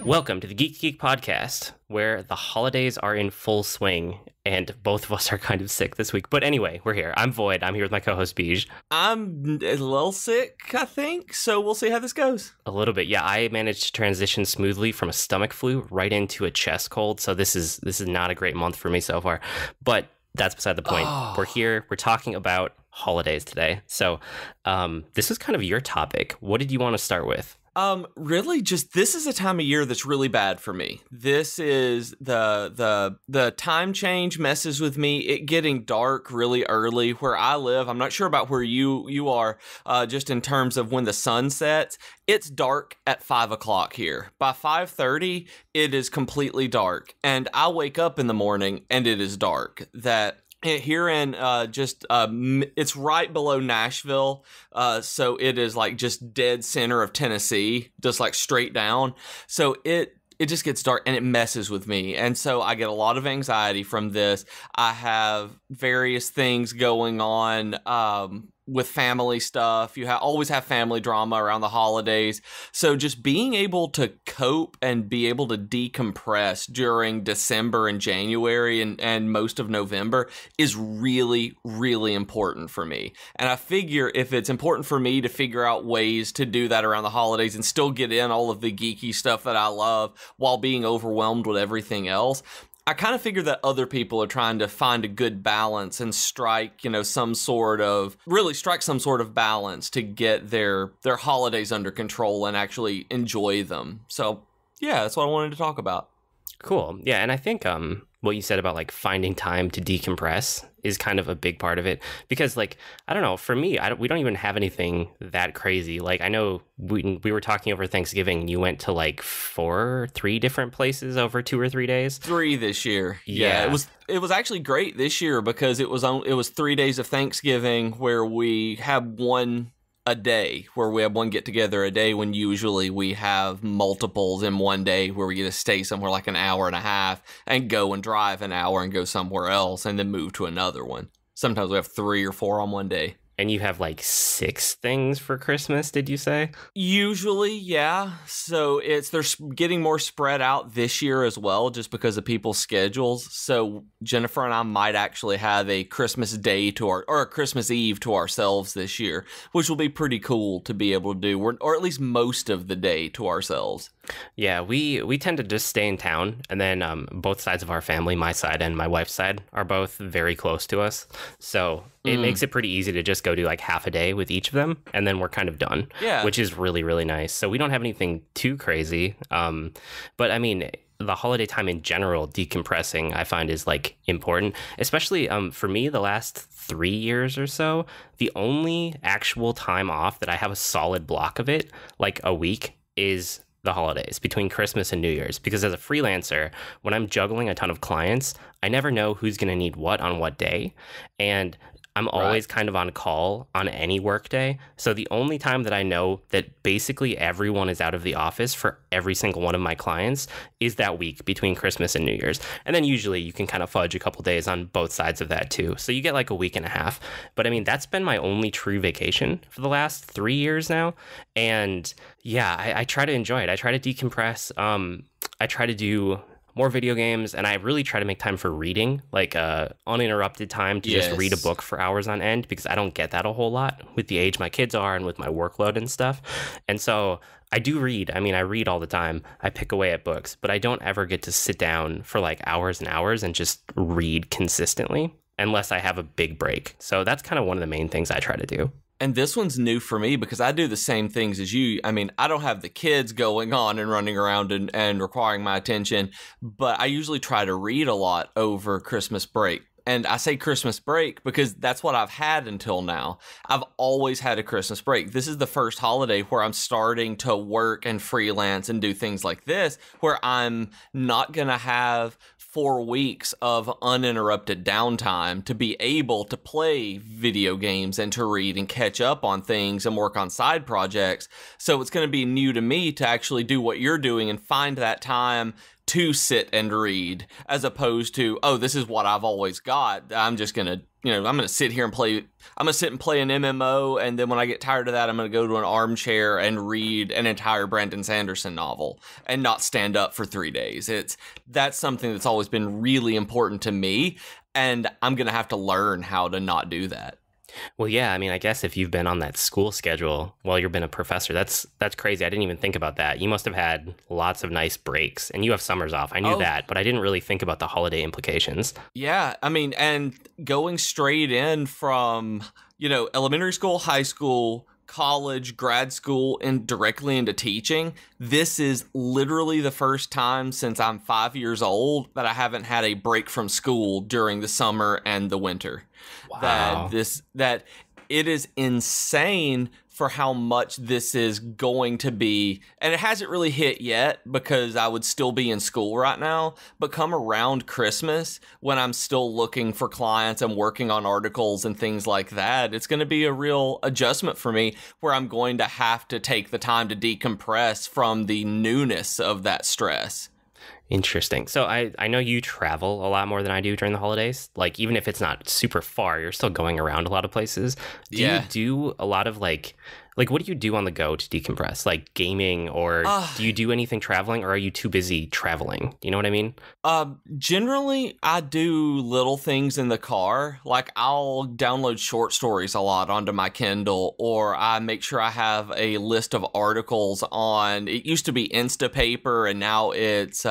Welcome to the Geek podcast, where the holidays are in full swing, and both of us are kind of sick this week. But anyway, we're here. I'm Void. I'm here with my co-host, Beej. I'm a little sick, I think, so we'll see how this goes. A little bit, yeah. I managed to transition smoothly from a stomach flu right into a chest cold, so this is not a great month for me so far. But that's beside the point. We're here. We're talking about holidays today. So this is kind of your topic. What did you want to start with? Really, just this is a time of year that's really bad for me. This is the time change messes with me. It getting dark really early where I live. I'm not sure about where you are, just in terms of when the sun sets. It's dark at 5 o'clock here. By 5:30, it is completely dark, and I wake up in the morning and it is dark. Here in it's right below Nashville, so it is like just dead center of Tennessee, just like straight down. So it just gets dark and it messes with me, and so I get a lot of anxiety from this. I have various things going on with family stuff. You always have family drama around the holidays. So just being able to cope and be able to decompress during December and January and most of November is really, really important for me. And I figure if it's important for me to figure out ways to do that around the holidays and still get in all of the geeky stuff that I love while being overwhelmed with everything else, I kind of figure that other people are trying to find a good balance and strike some sort of balance to get their holidays under control and actually enjoy them. So yeah, that's what I wanted to talk about. Cool. Yeah, and I think what you said about like finding time to decompress is kind of a big part of it, because like, I don't know, for me, we don't even have anything that crazy. Like, I know we were talking over Thanksgiving, you went to like 3 different places over 2 or 3 days. 3 this year. Yeah. It was actually great this year because it was 3 days of Thanksgiving where we had one a day, where we have one get together a day, when usually we have multiples in one day where we get to stay somewhere like an hour and a half and go and drive an hour and go somewhere else and then move to another one. Sometimes we have 3 or 4 on one day. And you have like 6 things for Christmas, did you say? Usually, yeah. So they're getting more spread out this year as well, just because of people's schedules. So Jennifer and I might actually have a Christmas day or a Christmas Eve to ourselves this year, which will be pretty cool to be able to do, or at least most of the day to ourselves. Yeah, we tend to just stay in town, and then both sides of our family, my side and my wife's side, are both very close to us. So it makes it pretty easy to just go do like half a day with each of them, and then we're kind of done, which is really, really nice. So we don't have anything too crazy. But I mean, the holiday time in general, decompressing, I find is like important, especially for me, the last 3 years or so, the only actual time off that I have a solid block of it, like a week, is the holidays between Christmas and New Year's, because as a freelancer, when I'm juggling a ton of clients, I never know who's going to need what on what day. And I'm always kind of on call on any work day. So the only time that I know that basically everyone is out of the office for every single one of my clients is that week between Christmas and New Year's. And then usually you can kind of fudge a couple days on both sides of that too. So you get like a week and a half. But I mean, that's been my only true vacation for the last 3 years now. And yeah, I try to enjoy it. I try to decompress. I try to do more video games, and I really try to make time for reading, like uninterrupted time to just read a book for hours on end, because I don't get that a whole lot with the age my kids are and with my workload and stuff. And so I do read. I mean, I read all the time. I pick away at books, but I don't ever get to sit down for like hours and hours and just read consistently unless I have a big break. So that's kind of one of the main things I try to do. And this one's new for me because I do the same things as you. I mean, I don't have the kids going on and running around and requiring my attention, but I usually try to read a lot over Christmas break. And I say Christmas break because that's what I've had until now. I've always had a Christmas break. This is the first holiday where I'm starting to work and freelance and do things like this, where I'm not going to have 4 weeks of uninterrupted downtime to be able to play video games and to read and catch up on things and work on side projects. So it's going to be new to me to actually do what you're doing and find that time to sit and read, as opposed to, oh, this is what I've always got. I'm just going to, I'm going to sit here and play. I'm going to sit and play an MMO. And then when I get tired of that, I'm going to go to an armchair and read an entire Brandon Sanderson novel and not stand up for 3 days. That's something that's always been really important to me. And I'm going to have to learn how to not do that. Well, yeah, I mean, I guess if you've been on that school schedule while you've been a professor, that's crazy. I didn't even think about that. You must have had lots of nice breaks, and you have summers off. I knew that, but I didn't really think about the holiday implications. Yeah, I mean, and going straight in from, elementary school, high school, college, grad school, and directly into teaching, this is literally the first time since I'm 5 years old that I haven't had a break from school during the summer and the winter. Wow. That it is insane for how much this is going to be, and it hasn't really hit yet because I would still be in school right now, but come around Christmas when I'm still looking for clients and working on articles and things like that, it's going to be a real adjustment for me where I'm going to have to take the time to decompress from the newness of that stress. Interesting. So I know you travel a lot more than I do during the holidays. Like, even if it's not super far, you're still going around a lot of places. Do you do a lot of like what do you do on the go to decompress? Like gaming, or do you do anything traveling, or are you too busy traveling? You know what I mean? Generally, I do little things in the car. Like, I'll download short stories a lot onto my Kindle, or I make sure I have a list of articles on, it used to be Instapaper, and now it's,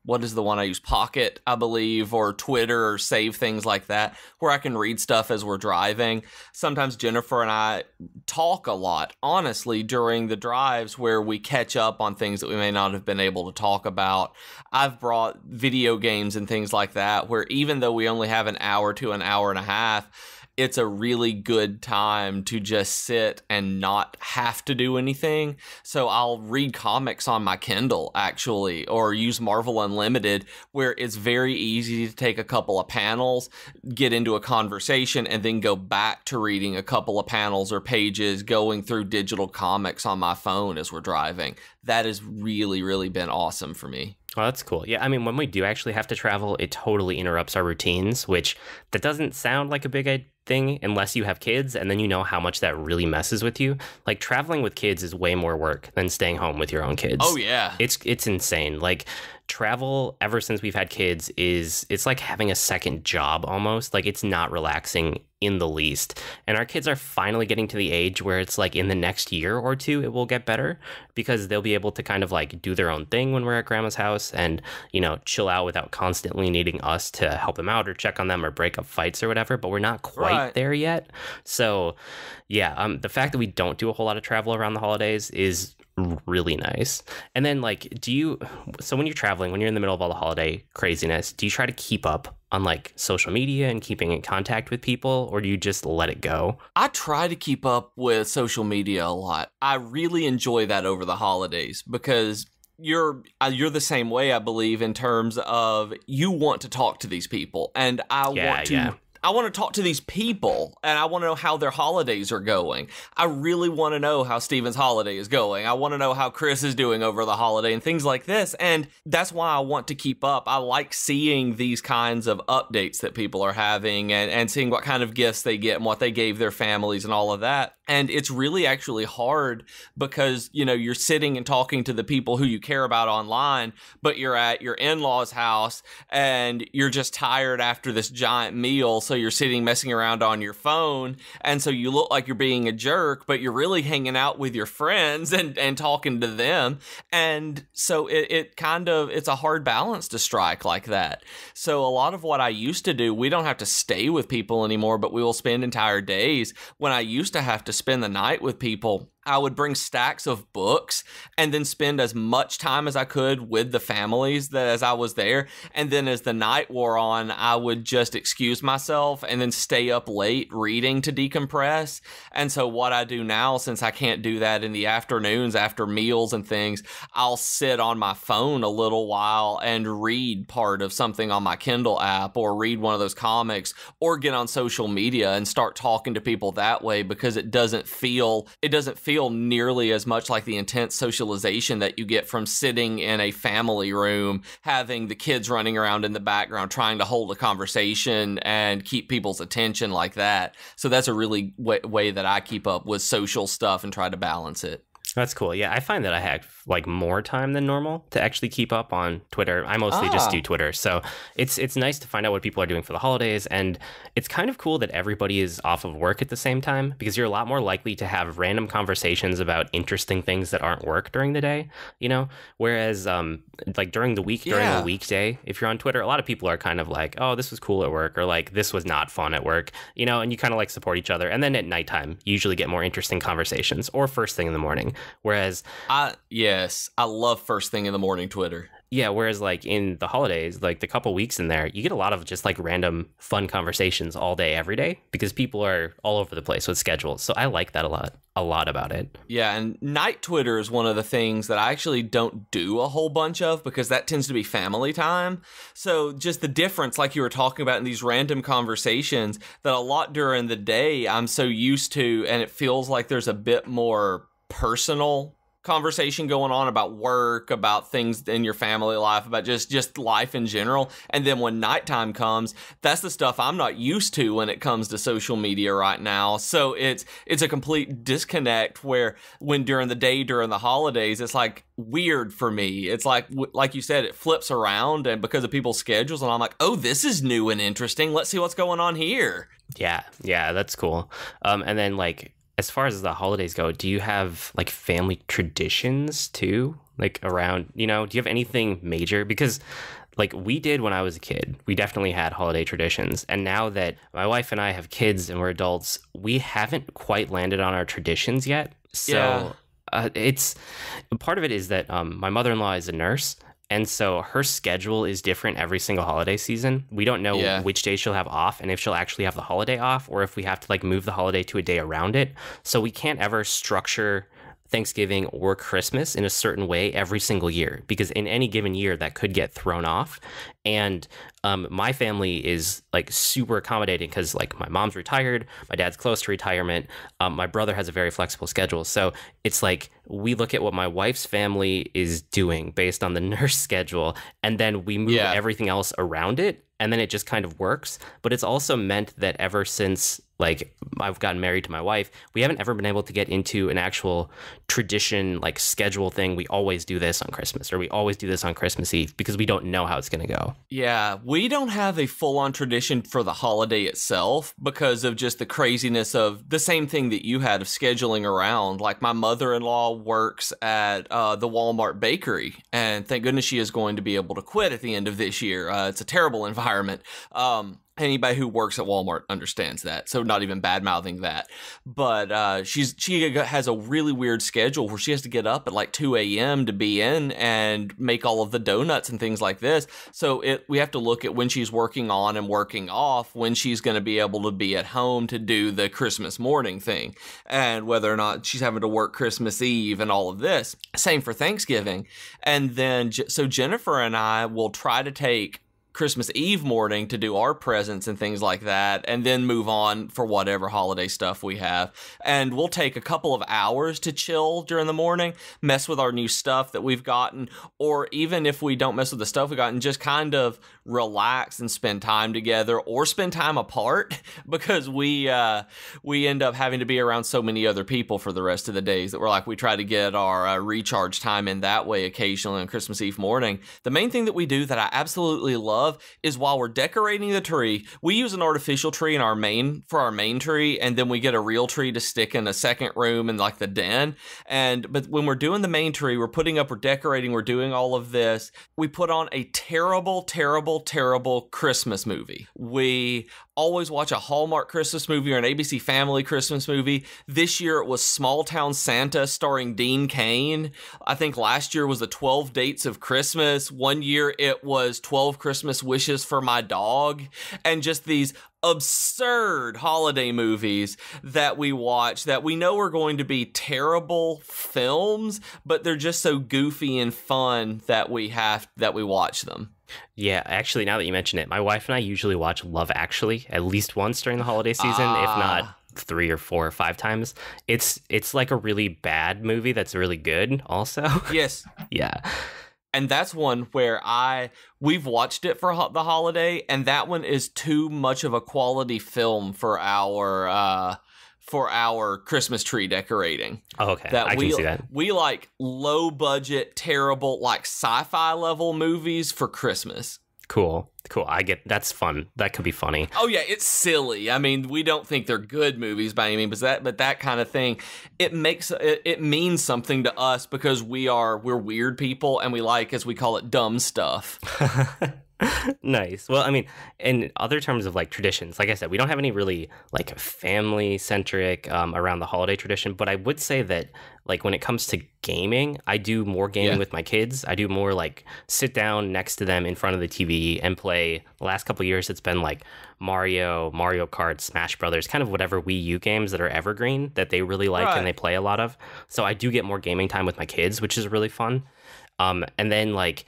what is the one I use? Pocket, I believe, or Twitter, or Save, things like that, where I can read stuff as we're driving. Sometimes Jennifer and I talk a lot, honestly, during the drives where we catch up on things that we may not have been able to talk about. I've brought video games and things like that, where even though we only have an hour to an hour and a half, it's a really good time to just sit and not have to do anything. So I'll read comics on my Kindle, actually, or use Marvel Unlimited, where it's very easy to take a couple of panels, get into a conversation, and then go back to reading a couple of panels or pages, going through digital comics on my phone as we're driving. That has really, really been awesome for me. Oh, that's cool. Yeah, I mean, when we do actually have to travel, it totally interrupts our routines, which that doesn't sound like a big thing unless you have kids, and then you know how much that really messes with you. Like, traveling with kids is way more work than staying home with your own kids. Oh, yeah. It's insane. Like, travel, ever since we've had kids, it's like having a second job almost. Like, it's not relaxing in the least. And our kids are finally getting to the age where it's like in the next year or two it will get better, because they'll be able to kind of like do their own thing when we're at grandma's house and, chill out without constantly needing us to help them out or check on them or break up fights or whatever. But we're not quite there yet. So yeah, the fact that we don't do a whole lot of travel around the holidays is really nice. And then, like, so when you're traveling, when you're in the middle of all the holiday craziness, do you try to keep up on like social media and keeping in contact with people, or do you just let it go? I try to keep up with social media a lot. I really enjoy that over the holidays, because you're the same way, I believe, in terms of you want to talk to these people, and I want to talk to these people, and I want to know how their holidays are going. I really want to know how Steven's holiday is going. I want to know how Chris is doing over the holiday and things like this. And that's why I want to keep up. I like seeing these kinds of updates that people are having, and seeing what kind of gifts they get and what they gave their families and all of that. And it's really actually hard because, you're sitting and talking to the people who you care about online, but you're at your in-laws' house and you're just tired after this giant meal. So you're sitting messing around on your phone. And so you look like you're being a jerk, but you're really hanging out with your friends and talking to them. And so it's a hard balance to strike like that. So a lot of what I used to do, we don't have to stay with people anymore, but we will spend entire days. When I used to have to spend the night with people, I would bring stacks of books and then spend as much time as I could with the families as I was there. And then as the night wore on, I would just excuse myself and then stay up late reading to decompress. And so what I do now, since I can't do that in the afternoons after meals and things, I'll sit on my phone a little while and read part of something on my Kindle app, or read one of those comics, or get on social media and start talking to people that way, because it doesn't feel feel nearly as much like the intense socialization that you get from sitting in a family room, having the kids running around in the background, trying to hold a conversation and keep people's attention like that. So that's a really way that I keep up with social stuff and try to balance it. That's cool. Yeah, I find that I have like more time than normal to actually keep up on Twitter. I mostly just do Twitter. So it's nice to find out what people are doing for the holidays. And it's kind of cool that everybody is off of work at the same time, because you're a lot more likely to have random conversations about interesting things that aren't work during the day, you know? Whereas like during the week, during a weekday, if you're on Twitter, a lot of people are kind of like, oh, this was cool at work, or like, this was not fun at work, you know? And you kind of like support each other. And then at nighttime, you usually get more interesting conversations, or first thing in the morning. Whereas I love first thing in the morning Twitter. Yeah, whereas like in the holidays, like the couple weeks in there, you get a lot of just like random fun conversations all day, every day, because people are all over the place with schedules. So I like that a lot about it. Yeah, and night Twitter is one of the things that I actually don't do a whole bunch of, because that tends to be family time. So just the difference, like you were talking about in these random conversations, that a lot during the day I'm so used to, and it feels like there's a bit more personal conversation going on about work, about things in your family life, about just life in general. And then when nighttime comes, that's the stuff I'm not used to when it comes to social media right now. So it's a complete disconnect, where when during the day, during the holidays, it's like weird for me. It's like you said, it flips around, and because of people's schedules, and I'm like, oh, this is new and interesting. Let's see what's going on here. Yeah, that's cool. And then like, as far as the holidays go, do you have like family traditions too? Like around, you know, do you have anything major? Because like we did when I was a kid, we definitely had holiday traditions. And now that my wife and I have kids and we're adults, we haven't quite landed on our traditions yet. So it's part of it is that my mother-in-law is a nurse. And so her schedule is different every single holiday season. We don't know which day she'll have off, and if she'll actually have the holiday off, or if we have to like move the holiday to a day around it. So we can't ever structure Thanksgiving or Christmas in a certain way every single year, because in any given year that could get thrown off. And my family is like super accommodating, because like my mom's retired, my dad's close to retirement, my brother has a very flexible schedule. So it's like we look at what my wife's family is doing based on the nurse schedule, and then we move everything else around it, and then it just kind of works. But it's also meant that ever since like I've gotten married to my wife, we haven't ever been able to get into an actual tradition, like schedule thing. We always do this on Christmas, or we always do this on Christmas Eve, because we don't know how it's going to go. Yeah, we don't have a full-on tradition for the holiday itself, because of just the craziness of the same thing that you had of scheduling around. Like my mother-in-law works at the Walmart bakery, and thank goodness she is going to be able to quit at the end of this year. It's a terrible environment. Anybody who works at Walmart understands that, so not even bad-mouthing that. But she has a really weird schedule where she has to get up at like 2 a.m. to be in and make all of the donuts and things like this. So we have to look at when she's working on and working off, when she's going to be able to be at home to do the Christmas morning thing, and whether or not she's having to work Christmas Eve and all of this. Same for Thanksgiving. And then, so Jennifer and I will try to take Christmas Eve morning to do our presents and things like that, and then move on for whatever holiday stuff we have. And we'll take a couple of hours to chill during the morning, mess with our new stuff that we've gotten, or even if we don't mess with the stuff we've gotten, just kind of relax and spend time together, or spend time apart, because we end up having to be around so many other people for the rest of the days that we're like, we try to get our recharge time in that way occasionally on Christmas Eve morning. The main thing that we do that I absolutely love is while we're decorating the tree, we use an artificial tree in our main tree, and then we get a real tree to stick in a second room in like the den. But when we're doing the main tree, we're decorating, we're doing all of this, we put on a terrible Christmas movie. We always watch a Hallmark Christmas movie or an ABC Family Christmas movie. This year it was Small Town Santa starring Dean Cain. I think last year was the 12 Dates of Christmas. One year it was 12 Christmas Wishes for My Dog. And just these absurd holiday movies that we watch that we know are going to be terrible films, but they're just so goofy and fun that we watch them. Yeah, actually, now that you mention it, my wife and I usually watch Love Actually at least once during the holiday season, if not 3 or 4 or 5 times. It's like a really bad movie that's really good also. Yes. Yeah. And that's one where we've watched it for the holiday, and that one is too much of a quality film for our Christmas tree decorating. Oh, okay. I can see that. We like low budget, terrible, like sci-fi level movies for Christmas. Cool. I get that's fun. That could be funny. Oh yeah, it's silly. I mean, we don't think they're good movies by any means, but that kind of thing, it means something to us because we're weird people and we like, as we call it, dumb stuff. Nice. Well, I mean, in other terms of like traditions, like I said, we don't have any really like family centric around the holiday tradition, but I would say that like when it comes to gaming, I do more gaming with my kids. I do more like sit down next to them in front of the TV and play. The last couple of years, it's been like Mario Kart, Smash Brothers, kind of whatever Wii U games that are evergreen that they really like and they play a lot of. So I do get more gaming time with my kids, which is really fun. And then like,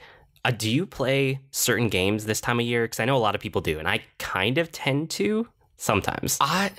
do you play certain games this time of year? Because I know a lot of people do, and I kind of tend to sometimes. I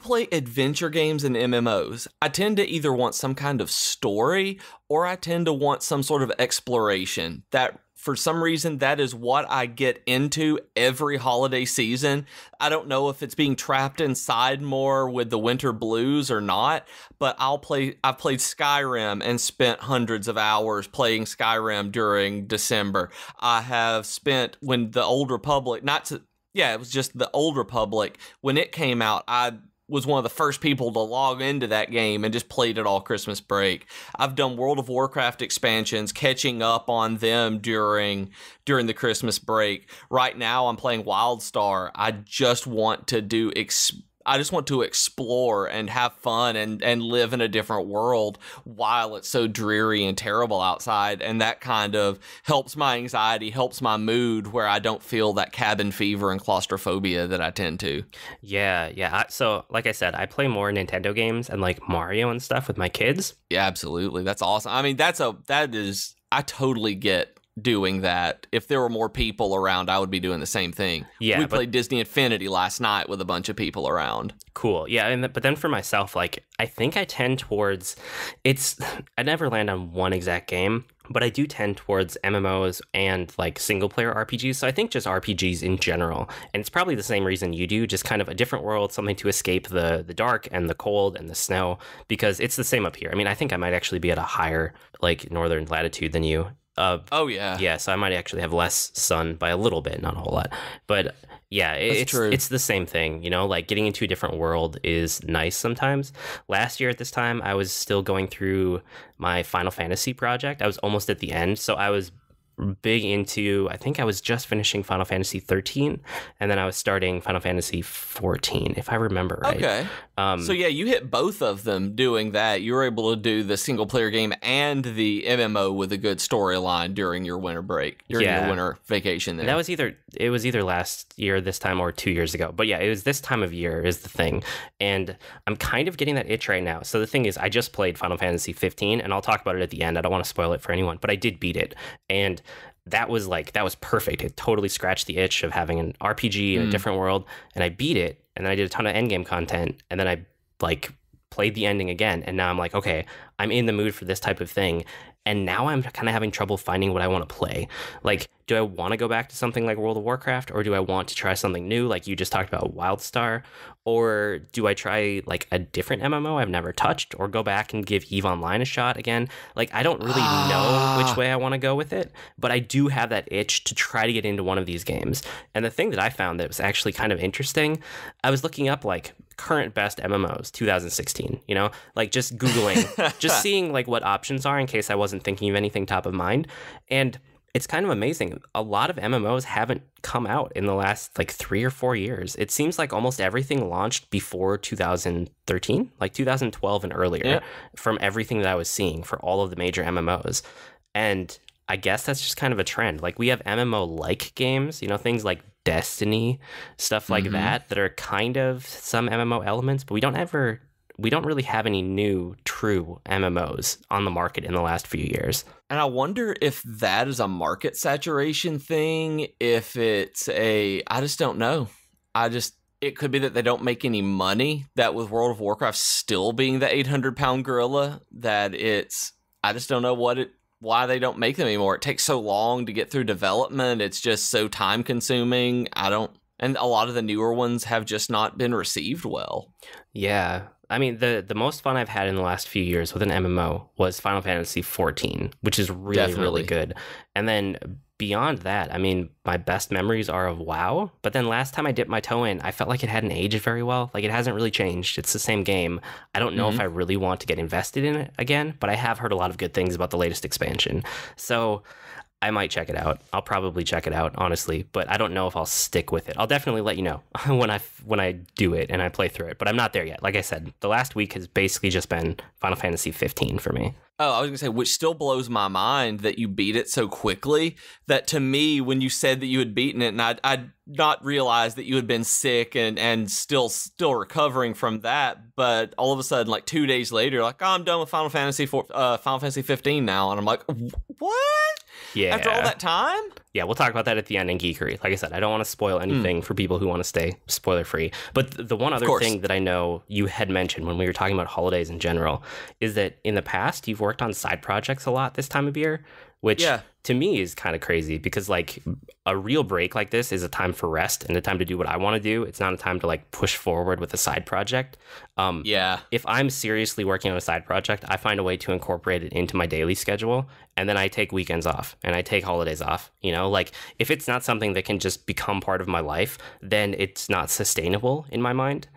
play adventure games and MMOs. I tend to either want some kind of story or I tend to want some sort of exploration. That for some reason, that is what I get into every holiday season. I don't know if it's being trapped inside more with the winter blues or not, but I've played Skyrim and spent hundreds of hours playing Skyrim during December. I have spent, when the Old Republic, it was just the Old Republic, when it came out, I was one of the first people to log into that game and just played it all Christmas break. I've done World of Warcraft expansions, catching up on them during the Christmas break. Right now, I'm playing Wildstar. I just want to explore and have fun and live in a different world while it's so dreary and terrible outside. And that kind of helps my anxiety, helps my mood, where I don't feel that cabin fever and claustrophobia that I tend to. Yeah. So like I said, I play more Nintendo games and like Mario and stuff with my kids. Yeah, absolutely. That's awesome. I mean, I totally get doing that. If there were more people around, I would be doing the same thing. Yeah, we played Disney Infinity last night with a bunch of people around. Cool. Yeah, but then for myself, like I think I tend towards I never land on one exact game, but I do tend towards MMOs and like single player RPGs. So I think just RPGs in general, and it's probably the same reason you do, just kind of a different world, something to escape the dark and the cold and the snow, because it's the same up here. I mean, I think I might actually be at a higher like northern latitude than you. Oh yeah. Yeah, so I might actually have less sun by a little bit, not a whole lot. But yeah, it's the same thing, you know, like getting into a different world is nice sometimes. Last year at this time, I was still going through my Final Fantasy project. I was almost at the end, so I was big into, I think I was just finishing Final Fantasy 13, and then I was starting Final Fantasy 14, if I remember right. Okay. So yeah, you hit both of them doing that. You were able to do the single player game and the MMO with a good storyline during your winter break, your winter vacation there. That was either last year this time or 2 years ago. But yeah, it was this time of year is the thing. And I'm kind of getting that itch right now. So the thing is, I just played Final Fantasy 15, and I'll talk about it at the end. I don't want to spoil it for anyone, but I did beat it. And that was perfect. It totally scratched the itch of having an RPG in a different world, and I beat it, and then I did a ton of endgame content, and then I like played the ending again, and now I'm like, okay, I'm in the mood for this type of thing, and now I'm kind of having trouble finding what I want to play. Like, do I want to go back to something like World of Warcraft, or do I want to try something new, like you just talked about Wildstar, or do I try like a different MMO I've never touched, or go back and give EVE Online a shot again? Like, I don't really know which way I want to go with it, but I do have that itch to try to get into one of these games. And the thing that I found that was actually kind of interesting, I was looking up like current best MMOs 2016, you know, like just Googling, just seeing like what options are in case I wasn't thinking of anything top of mind. And it's kind of amazing. A lot of MMOs haven't come out in the last like 3 or 4 years. It seems like almost everything launched before 2013, like 2012 and earlier, from everything that I was seeing for all of the major MMOs. And I guess that's just kind of a trend. Like we have MMO-like games, you know, things like Destiny, stuff like that are kind of some MMO elements, but we don't really have any new true MMOs on the market in the last few years. And I wonder if that is a market saturation thing, if it's I just don't know. it could be that they don't make any money, that with World of Warcraft still being the 800-pound gorilla, that I just don't know why they don't make them anymore. It takes so long to get through development. It's just so time consuming. And a lot of the newer ones have just not been received well. Yeah. I mean, the most fun I've had in the last few years with an MMO was Final Fantasy 14, which is really, really good. And then beyond that, I mean, my best memories are of WoW. But then last time I dipped my toe in, I felt like it hadn't aged very well. Like, it hasn't really changed. It's the same game. I don't know if I really want to get invested in it again, but I have heard a lot of good things about the latest expansion. So I might check it out. I'll probably check it out, honestly, but I don't know if I'll stick with it. I'll definitely let you know when I do it and I play through it, but I'm not there yet. Like I said, the last week has basically just been Final Fantasy 15 for me. Oh, I was going to say, which still blows my mind that you beat it so quickly. That to me, when you said that you had beaten it, and I'd not realized that you had been sick and still recovering from that, but all of a sudden, like 2 days later, you're like, oh, I'm done with Final Fantasy 15 now, and I'm like, what? Yeah. After all that time? Yeah, we'll talk about that at the end in Geekery. Like I said, I don't want to spoil anything for people who want to stay spoiler free. But the one other thing that I know you had mentioned when we were talking about holidays in general is that in the past, you've worked on side projects a lot this time of year, which to me is kind of crazy because like a real break like this is a time for rest and a time to do what I want to do. It's not a time to like push forward with a side project. If I'm seriously working on a side project, I find a way to incorporate it into my daily schedule, and then I take weekends off and I take holidays off. You know, like if it's not something that can just become part of my life, then it's not sustainable in my mind,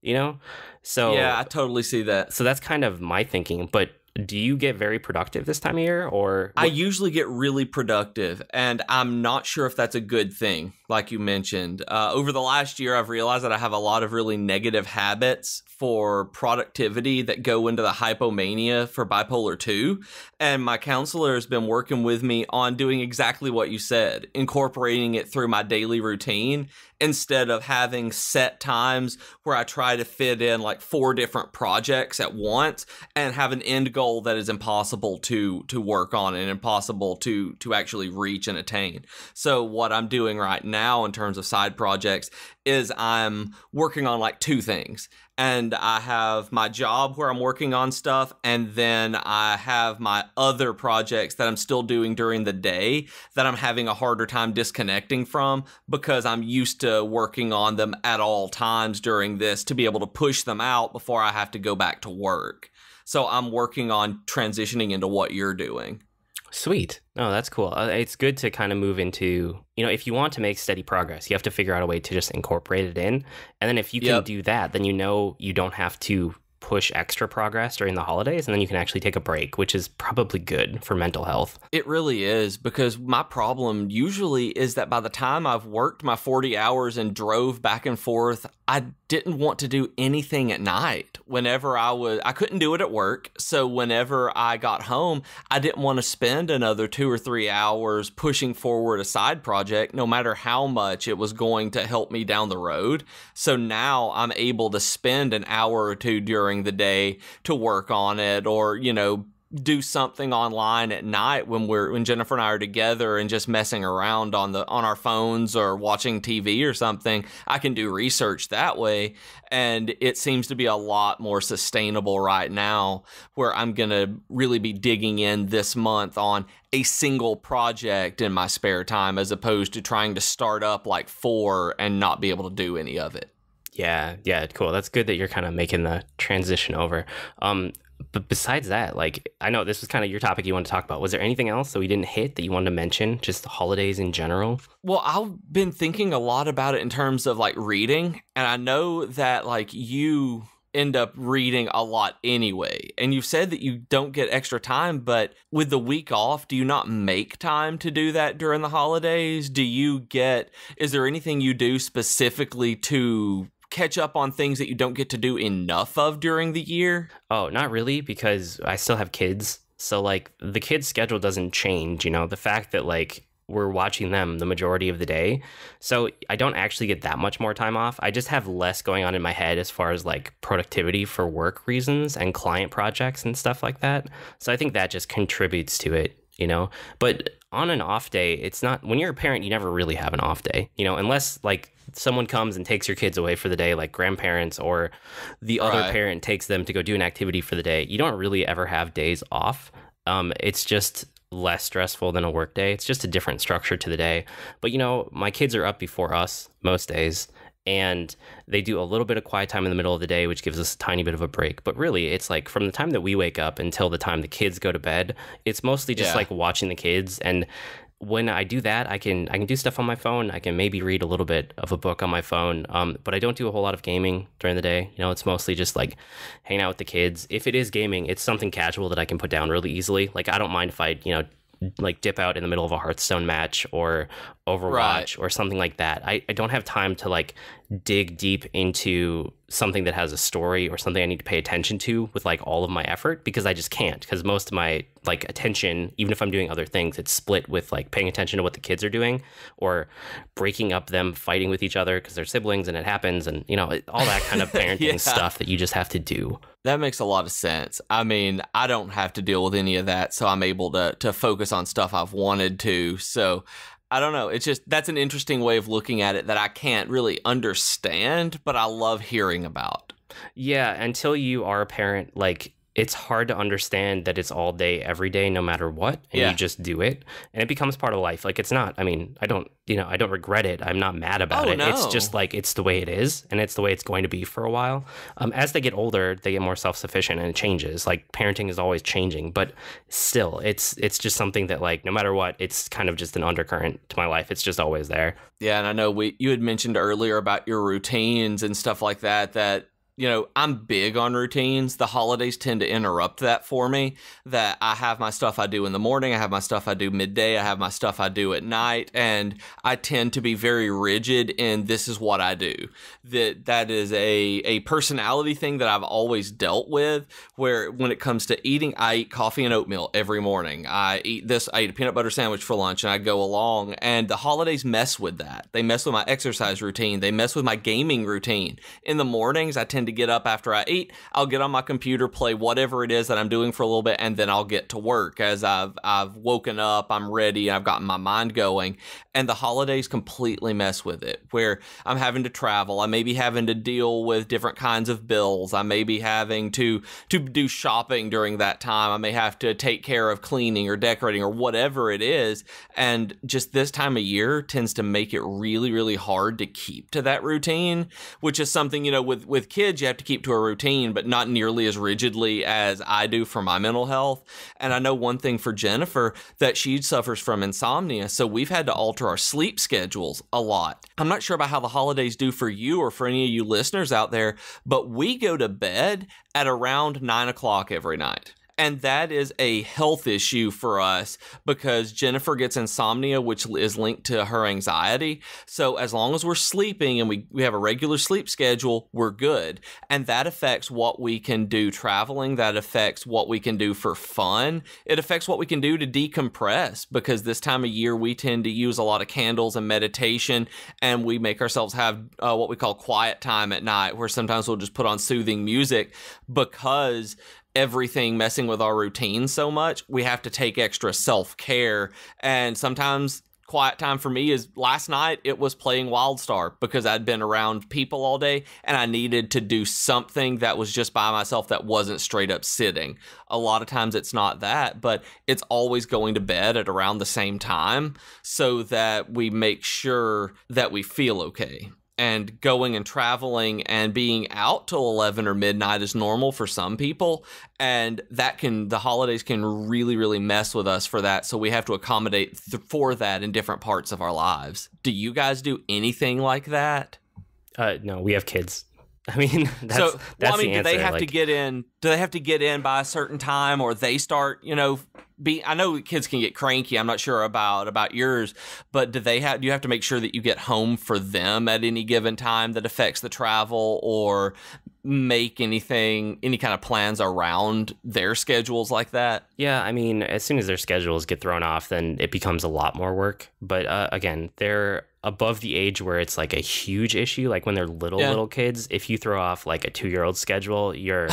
you know? So yeah, I totally see that. So that's kind of my thinking, but do you get very productive this time of year, or? I usually get really productive, and I'm not sure if that's a good thing, like you mentioned. Over the last year, I've realized that I have a lot of really negative habits for productivity that go into the hypomania for bipolar 2, and my counselor has been working with me on doing exactly what you said, incorporating it through my daily routine instead of having set times where I try to fit in like 4 different projects at once and have an end goal that is impossible to work on and impossible to actually reach and attain. So what I'm doing right now in terms of side projects is I'm working on like 2 things. And I have my job where I'm working on stuff, and then I have my other projects that I'm still doing during the day that I'm having a harder time disconnecting from because I'm used to working on them at all times during this to be able to push them out before I have to go back to work. So I'm working on transitioning into what you're doing. Sweet. Oh, that's cool. It's good to kind of move into, you know, if you want to make steady progress, you have to figure out a way to just incorporate it in. And then if you can do that, then you know you don't have to push extra progress during the holidays, and then you can actually take a break, which is probably good for mental health. It really is, because my problem usually is that by the time I've worked my 40 hours and drove back and forth, I didn't want to do anything at night. Whenever I couldn't do it at work, so whenever I got home, I didn't want to spend another 2 or 3 hours pushing forward a side project, no matter how much it was going to help me down the road. So now I'm able to spend an hour or 2 during the day to work on it, or, you know, do something online at night when Jennifer and I are together and just messing around on our phones or watching TV or something. I can do research that way, and it seems to be a lot more sustainable right now, where I'm gonna really be digging in this month on a single project in my spare time, as opposed to trying to start up like 4 and not be able to do any of it. Yeah, cool. That's good that you're kind of making the transition over. But besides that, like, I know this was kind of your topic you wanted to talk about. Was there anything else that we didn't hit that you wanted to mention? Just the holidays in general? Well, I've been thinking a lot about it in terms of like reading. And I know that like you end up reading a lot anyway. And you've said that you don't get extra time, but with the week off, do you not make time to do that during the holidays? Is there anything you do specifically to catch up on things that you don't get to do enough of during the year? Oh, not really, because I still have kids. So like the kids' schedule doesn't change, you know, the fact that like we're watching them the majority of the day. So I don't actually get that much more time off. I just have less going on in my head as far as like productivity for work reasons and client projects and stuff like that. So I think that just contributes to it. you know? But on an off day, it's not, when you're a parent, you never really have an off day, you know, unless like someone comes and takes your kids away for the day, like grandparents, or the other parent takes them to go do an activity for the day. You don't really ever have days off. It's just less stressful than a work day. It's just a different structure to the day. But, you know, my kids are up before us most days, and they do a little bit of quiet time in the middle of the day, which gives us a tiny bit of a break. But really, it's like from the time that we wake up until the time the kids go to bed, it's mostly just like watching the kids. And when I do that, I can do stuff on my phone. I can maybe read a little bit of a book on my phone, but I don't do a whole lot of gaming during the day. You know, it's mostly just like hanging out with the kids. If it is gaming, it's something casual that I can put down really easily. Like, I don't mind if I, you know, like dip out in the middle of a Hearthstone match or Overwatch or something like that. I don't have time to like dig deep into something that has a story or something I need to pay attention to with like all of my effort, because I just can't, because most of my like attention, even if I'm doing other things, it's split with like paying attention to what the kids are doing or breaking up them fighting with each other because they're siblings and it happens, and you know, all that kind of parenting stuff that you just have to do. That makes a lot of sense. I mean, I don't have to deal with any of that, so I'm able to focus on stuff I've wanted to. So I don't know. It's just, that's an interesting way of looking at it that I can't really understand, but I love hearing about. Yeah, until you are a parent, like, it's hard to understand that it's all day, every day, no matter what, and you just do it, and it becomes part of life. Like, it's not, I mean, I don't regret it. I'm not mad about it. No. It's just like, it's the way it is, and it's the way it's going to be for a while. As they get older, they get more self-sufficient, and it changes. Like, parenting is always changing, but still, it's just something that, like, no matter what, it's kind of just an undercurrent to my life. It's just always there. Yeah, and I know you had mentioned earlier about your routines and stuff like that, you know, I'm big on routines. The holidays tend to interrupt that for me, that I have my stuff I do in the morning, I have my stuff I do midday, I have my stuff I do at night, and I tend to be very rigid in this is what I do. That is a personality thing that I've always dealt with, where when it comes to eating, I eat coffee and oatmeal every morning. I eat a peanut butter sandwich for lunch, and I go along, and the holidays mess with that. They mess with my exercise routine. They mess with my gaming routine. In the mornings, I tend to get up after I eat. I'll get on my computer, play whatever it is that I'm doing for a little bit, and then I'll get to work. As I've woken up, I'm ready, I've gotten my mind going, and the holidays completely mess with it, where I'm having to travel. I may be having to deal with different kinds of bills. I may be having to do shopping during that time. I may have to take care of cleaning or decorating or whatever it is, and just this time of year tends to make it really, really hard to keep to that routine, which is something, you know, with kids, you have to keep to a routine, but not nearly as rigidly as I do for my mental health. And I know one thing for Jennifer, that she suffers from insomnia, so we've had to alter our sleep schedules a lot. I'm not sure about how the holidays do for you or for any of you listeners out there, but we go to bed at around 9 o'clock every night. And that is a health issue for us because Jennifer gets insomnia, which is linked to her anxiety. So as long as we're sleeping and we have a regular sleep schedule, we're good. And that affects what we can do traveling. That affects what we can do for fun. It affects what we can do to decompress, because this time of year we tend to use a lot of candles and meditation, and we make ourselves have what we call quiet time at night, where sometimes we'll just put on soothing music, because everything messing with our routine so much, we have to take extra self-care. And sometimes quiet time for me is, last night it was playing Wildstar, because I'd been around people all day and I needed to do something that was just by myself that wasn't straight up sitting. A lot of times it's not that, but it's always going to bed at around the same time so that we make sure that we feel okay. And going and traveling and being out till 11 or midnight is normal for some people. And the holidays can really, really mess with us for that. So we have to accommodate for that in different parts of our lives. Do you guys do anything like that? No, we have kids. I mean, that's the answer. Do they have to get in? Do they have to get in by a certain time, or they start? You know, I know kids can get cranky. I'm not sure about yours, but do you have to make sure that you get home for them at any given time that affects the travel, or make any kind of plans around their schedules like that? Yeah, I mean, as soon as their schedules get thrown off, then it becomes a lot more work. But again, above the age where it's like a huge issue, like when they're little kids, if you throw off like a 2-year-old schedule, you're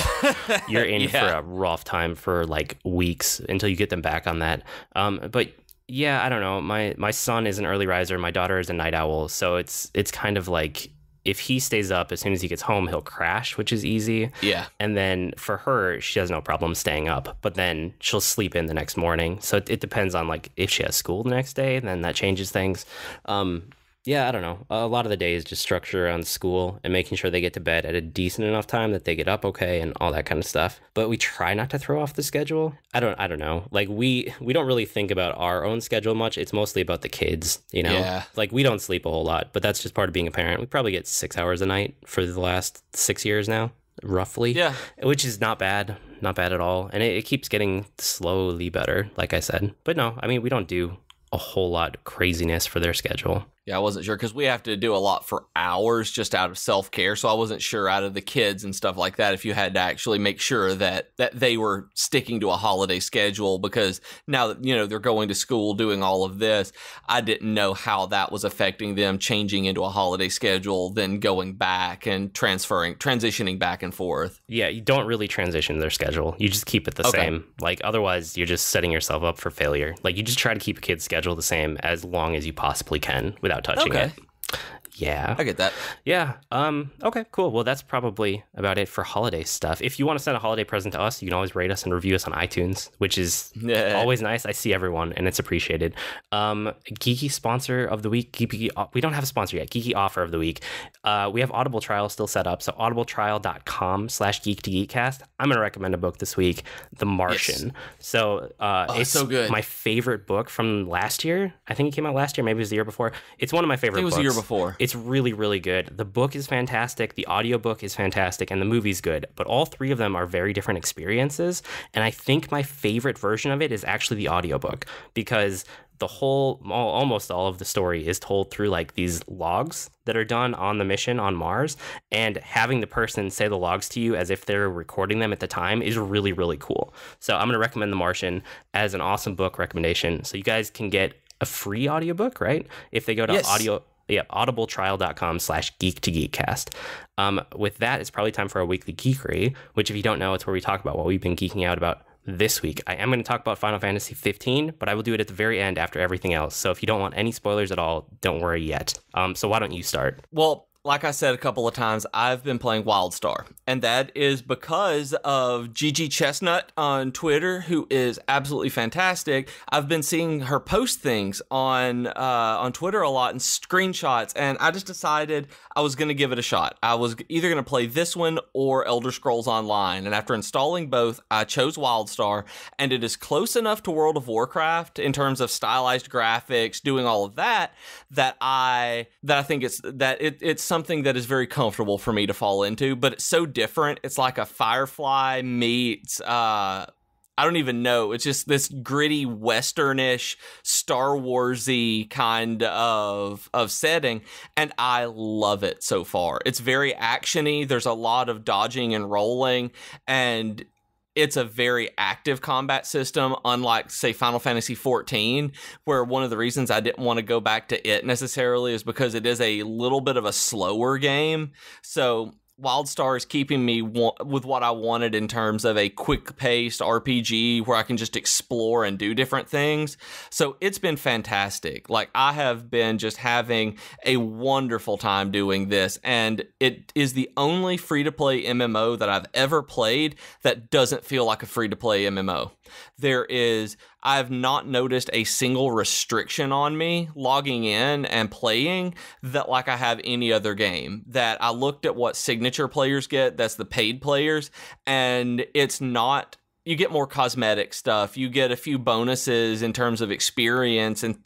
in for a rough time for like weeks until you get them back on that. But yeah, I don't know. My son is an early riser. My daughter is a night owl. So it's kind of like if he stays up, as soon as he gets home, he'll crash, which is easy. Yeah. And then for her, she has no problem staying up, but then she'll sleep in the next morning. So it depends on like if she has school the next day, then that changes things. Yeah, I don't know. A lot of the day is just structure around school and making sure they get to bed at a decent enough time that they get up okay and all that kind of stuff. But we try not to throw off the schedule. I don't know. Like we don't really think about our own schedule much. It's mostly about the kids, you know? Yeah. Like we don't sleep a whole lot, but that's just part of being a parent. We probably get 6 hours a night for the last 6 years now, roughly. Yeah. Which is not bad. Not bad at all. And it keeps getting slowly better, like I said. But no, I mean, we don't do a whole lot of craziness for their schedule. Yeah, I wasn't sure because we have to do a lot for hours just out of self-care. So I wasn't sure out of the kids and stuff like that if you had to actually make sure that they were sticking to a holiday schedule, because now that, you know, they're going to school doing all of this, I didn't know how that was affecting them changing into a holiday schedule, then going back and transitioning back and forth. Yeah, you don't really transition their schedule. You just keep it the same. Like otherwise you're just setting yourself up for failure. Like you just try to keep a kid's schedule the same as long as you possibly can without touching it. Yeah. I get that. Yeah. Okay, cool. Well, that's probably about it for holiday stuff. If you want to send a holiday present to us, you can always rate us and review us on iTunes, which is always nice. I see everyone and it's appreciated. Geeky sponsor of the week. We don't have a sponsor yet. Geeky offer of the week. We have Audible trial still set up. So audibletrial.com/geek2geekcast. I'm going to recommend a book this week, The Martian. Yes. So it's so good. My favorite book from last year. I think it came out last year. Maybe it was the year before. It's one of my favorite books. It was the year before. It's really, really good. The book is fantastic. The audiobook is fantastic. And the movie's good. But all three of them are very different experiences. And I think my favorite version of it is actually the audiobook, because almost all of the story is told through like these logs that are done on the mission on Mars, and having the person say the logs to you as if they're recording them at the time is really, really cool. So I'm going to recommend The Martian as an awesome book recommendation. So you guys can get a free audiobook, right? If they go to audibletrial.com/geek2geekcast. With that, it's probably time for our weekly geekery, which if you don't know, it's where we talk about what we've been geeking out about this week. I am going to talk about Final Fantasy 15, but I will do it at the very end after everything else. So if you don't want any spoilers at all, don't worry yet. So why don't you start? Well, like I said a couple of times, I've been playing Wildstar, and that is because of Gigi Chestnut on Twitter, who is absolutely fantastic. I've been seeing her post things on Twitter a lot and screenshots, and I just decided I was going to give it a shot. I was either going to play this one or Elder Scrolls Online, and after installing both, I chose Wildstar, and it is close enough to World of Warcraft in terms of stylized graphics, doing all of that, that I think it's something that is very comfortable for me to fall into, but it's so different. It's like a Firefly meets I don't even know. It's just this gritty westernish Star Warsy kind of setting, and I love it so far. It's very actiony. There's a lot of dodging and rolling, and it's a very active combat system, unlike, say, Final Fantasy 14, where one of the reasons I didn't want to go back to it necessarily is because it is a little bit of a slower game. So Wildstar is keeping me with what I wanted in terms of a quick-paced RPG where I can just explore and do different things. So it's been fantastic. Like, I have been just having a wonderful time doing this, and it is the only free-to-play MMO that I've ever played that doesn't feel like a free-to-play MMO. I've not noticed a single restriction on me logging in and playing that like I have any other game. That I looked at what signature players get, that's the paid players, and it's not. You get more cosmetic stuff. You get a few bonuses in terms of experience and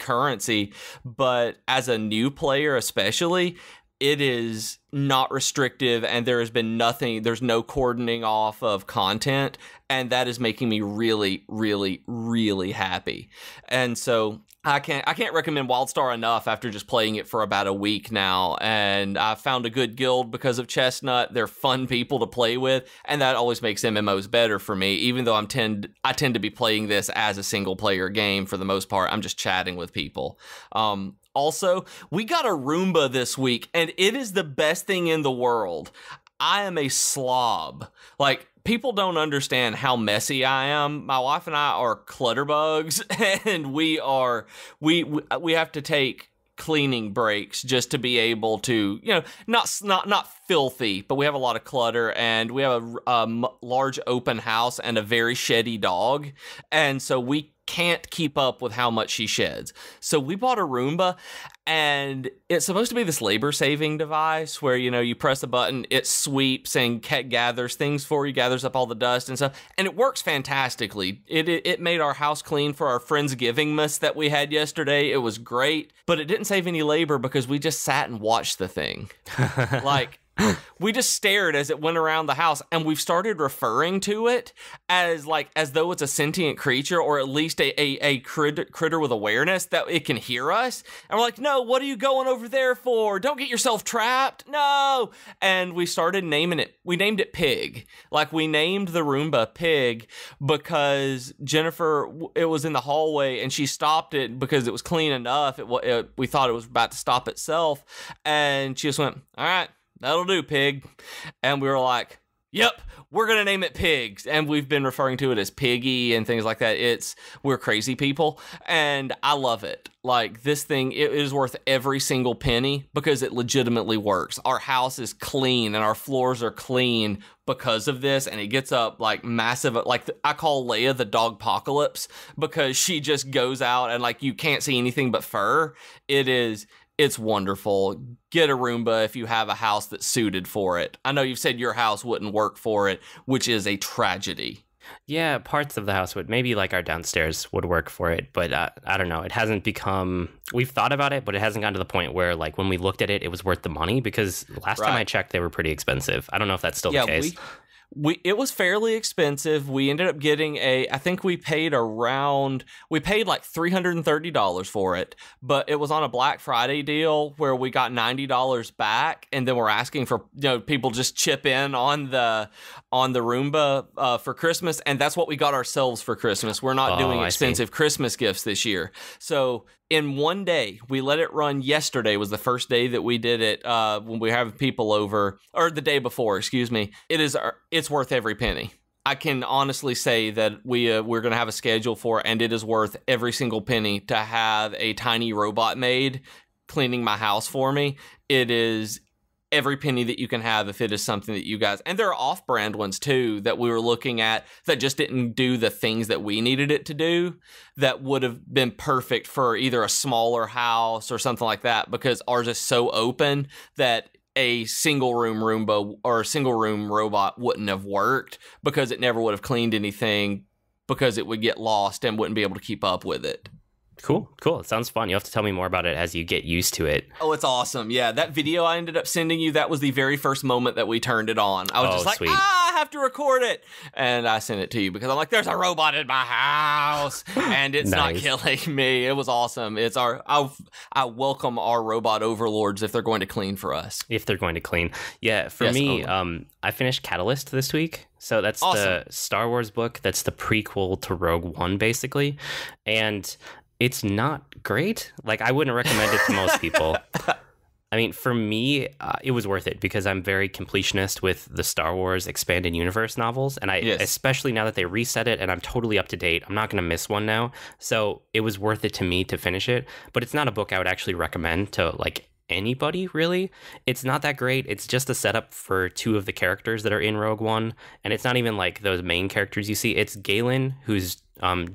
currency, but as a new player especially, it is not restrictive, and there's no cordoning off of content, and that is making me really, really, really happy. And so I can't recommend Wildstar enough after just playing it for about a week now, and I found a good guild because of Chestnut. They're fun people to play with, and that always makes MMOs better for me, even though I tend to be playing this as a single player game for the most part. I'm just chatting with people. Also, we got a Roomba this week, and it is the best thing in the world. I am a slob. Like, people don't understand how messy I am. My wife and I are clutterbugs, and we have to take cleaning breaks just to be able to, not filthy, but we have a lot of clutter, and we have a large open house and a very sheddy dog, and so we can't keep up with how much she sheds. So we bought a Roomba, and it's supposed to be this labor-saving device where, you press a button, it sweeps and gathers things for you, gathers up all the dust and stuff, and it works fantastically. It made our house clean for our Friendsgivingmas that we had yesterday. It was great, but it didn't save any labor because we just sat and watched the thing. Like, we just stared as it went around the house, and we've started referring to it as though it's a sentient creature, or at least a critter with awareness that it can hear us. And we're like, no, what are you going over there for? Don't get yourself trapped. No. And we started naming it. We named it Pig. Like, we named the Roomba Pig because Jennifer, it was in the hallway, and she stopped it because it was clean enough. We thought it was about to stop itself, and she just went, all right, that'll do, Pig. And we were like, yep, we're going to name it Pigs. And we've been referring to it as Piggy and things like that. We're crazy people, and I love it. Like, this thing, it is worth every single penny because it legitimately works. Our house is clean and our floors are clean because of this, and it gets up like massive, like I call Leia the dog apocalypse because she just goes out and like you can't see anything but fur. It's wonderful. Get a Roomba if you have a house that's suited for it. I know you've said your house wouldn't work for it, which is a tragedy. Yeah, parts of the house would. Maybe like our downstairs would work for it, but I don't know. It hasn't become... We've thought about it, but it hasn't gotten to the point where, like, when we looked at it, it was worth the money, because last time I checked, they were pretty expensive. I don't know if that's still the case. It was fairly expensive. We ended up getting I think we paid like $330 for it, but it was on a Black Friday deal where we got $90 back, and then we're asking for, people just chip in on the Roomba for Christmas, and that's what we got ourselves for Christmas. We're not doing expensive Christmas gifts this year. So in one day, we let it run. Yesterday was the first day that we did it when we have people over, or the day before, excuse me. It's worth every penny. I can honestly say that we're going to have a schedule for it, and it is worth every single penny to have a tiny robot maid cleaning my house for me. It is every penny that you can have if it is something that you guys... And there are off-brand ones, too, that we were looking at that just didn't do the things that we needed it to do, that would have been perfect for either a smaller house or something like that, because ours is so open that a single-room Roomba or a single-room robot wouldn't have worked, because it never would have cleaned anything, because it would get lost and wouldn't be able to keep up with it. Cool. It sounds fun. You'll have to tell me more about it as you get used to it. Oh, it's awesome. Yeah, that video I ended up sending you, that was the very first moment that we turned it on. I was just like, sweet. I have to record it. And I sent it to you because I'm like, there's a robot in my house and it's not killing me. It was awesome. I welcome our robot overlords if they're going to clean for us. If they're going to clean. Yeah, for me, I finished Catalyst this week. So that's the Star Wars book. That's the prequel to Rogue One, basically. And it's not great. Like, I wouldn't recommend it to most people. I mean, for me, it was worth it because I'm very completionist with the Star Wars Expanded Universe novels. And especially now that they reset it and I'm totally up to date, I'm not going to miss one now. So it was worth it to me to finish it. But it's not a book I would actually recommend to, like, anybody, really. It's not that great. It's just a setup for two of the characters that are in Rogue One. And it's not even, like, those main characters you see. It's Galen, who's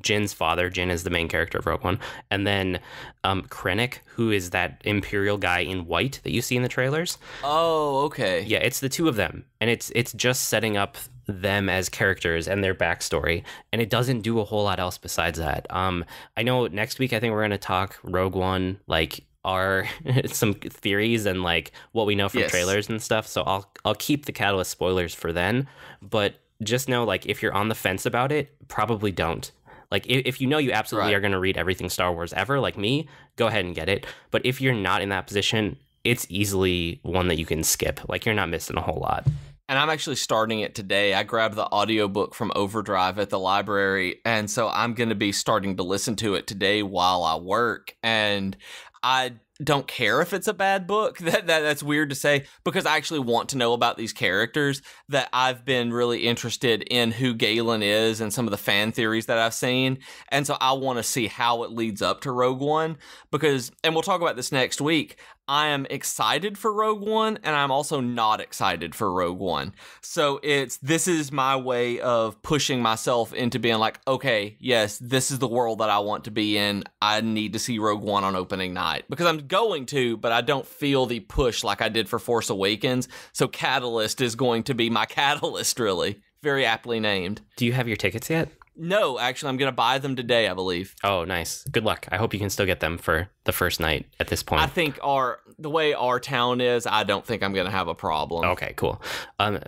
Jin's father. Jin is the main character of Rogue One, and then Krennic, who is that Imperial guy in white that you see in the trailers. Oh, okay. Yeah, it's the two of them, and it's just setting up them as characters and their backstory, and it doesn't do a whole lot else besides that. I know next week I think we're going to talk Rogue One, like our some theories and like what we know from trailers and stuff. So I'll keep the Catalyst spoilers for then, but just know, like, if you're on the fence about it, probably don't. Like, if you know you absolutely are going to read everything Star Wars ever, like me, go ahead and get it. But if you're not in that position, it's easily one that you can skip. Like, you're not missing a whole lot. And I'm actually starting it today. I grabbed the audiobook from Overdrive at the library, and so I'm going to be starting to listen to it today while I work. And I don't care if it's a bad book. That's weird to say, because I actually want to know about these characters. That I've been really interested in who Galen is and some of the fan theories that I've seen, and so I want to see how it leads up to Rogue One, because, and we'll talk about this next week, I am excited for Rogue One, and I'm also not excited for Rogue One. So this is my way of pushing myself into being like, okay, yes, this is the world that I want to be in. I need to see Rogue One on opening night, because I'm going to, but I don't feel the push like I did for Force Awakens. So Catalyst is going to be my catalyst, really. Very aptly named. Do you have your tickets yet? No, actually, I'm going to buy them today, I believe. Oh, nice. Good luck. I hope you can still get them for the first night at this point. I think the way our town is, I don't think I'm going to have a problem. Okay, cool.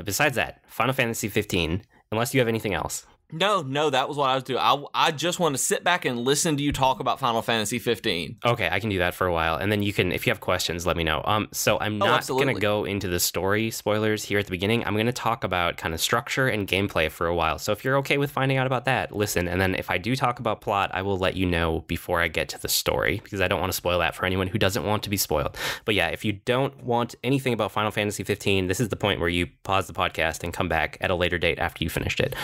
Besides that, Final Fantasy 15, unless you have anything else. No, that was what I was doing. I just want to sit back and listen to you talk about Final Fantasy 15. Okay, I can do that for a while, and then you can, if you have questions, let me know. So I'm not going to go into the story spoilers here at the beginning. I'm going to talk about kind of structure and gameplay for a while. So if you're okay with finding out about that, listen. And then if I do talk about plot, I will let you know before I get to the story, because I don't want to spoil that for anyone who doesn't want to be spoiled. But yeah, if you don't want anything about Final Fantasy 15, this is the point where you pause the podcast and come back at a later date after you finished it.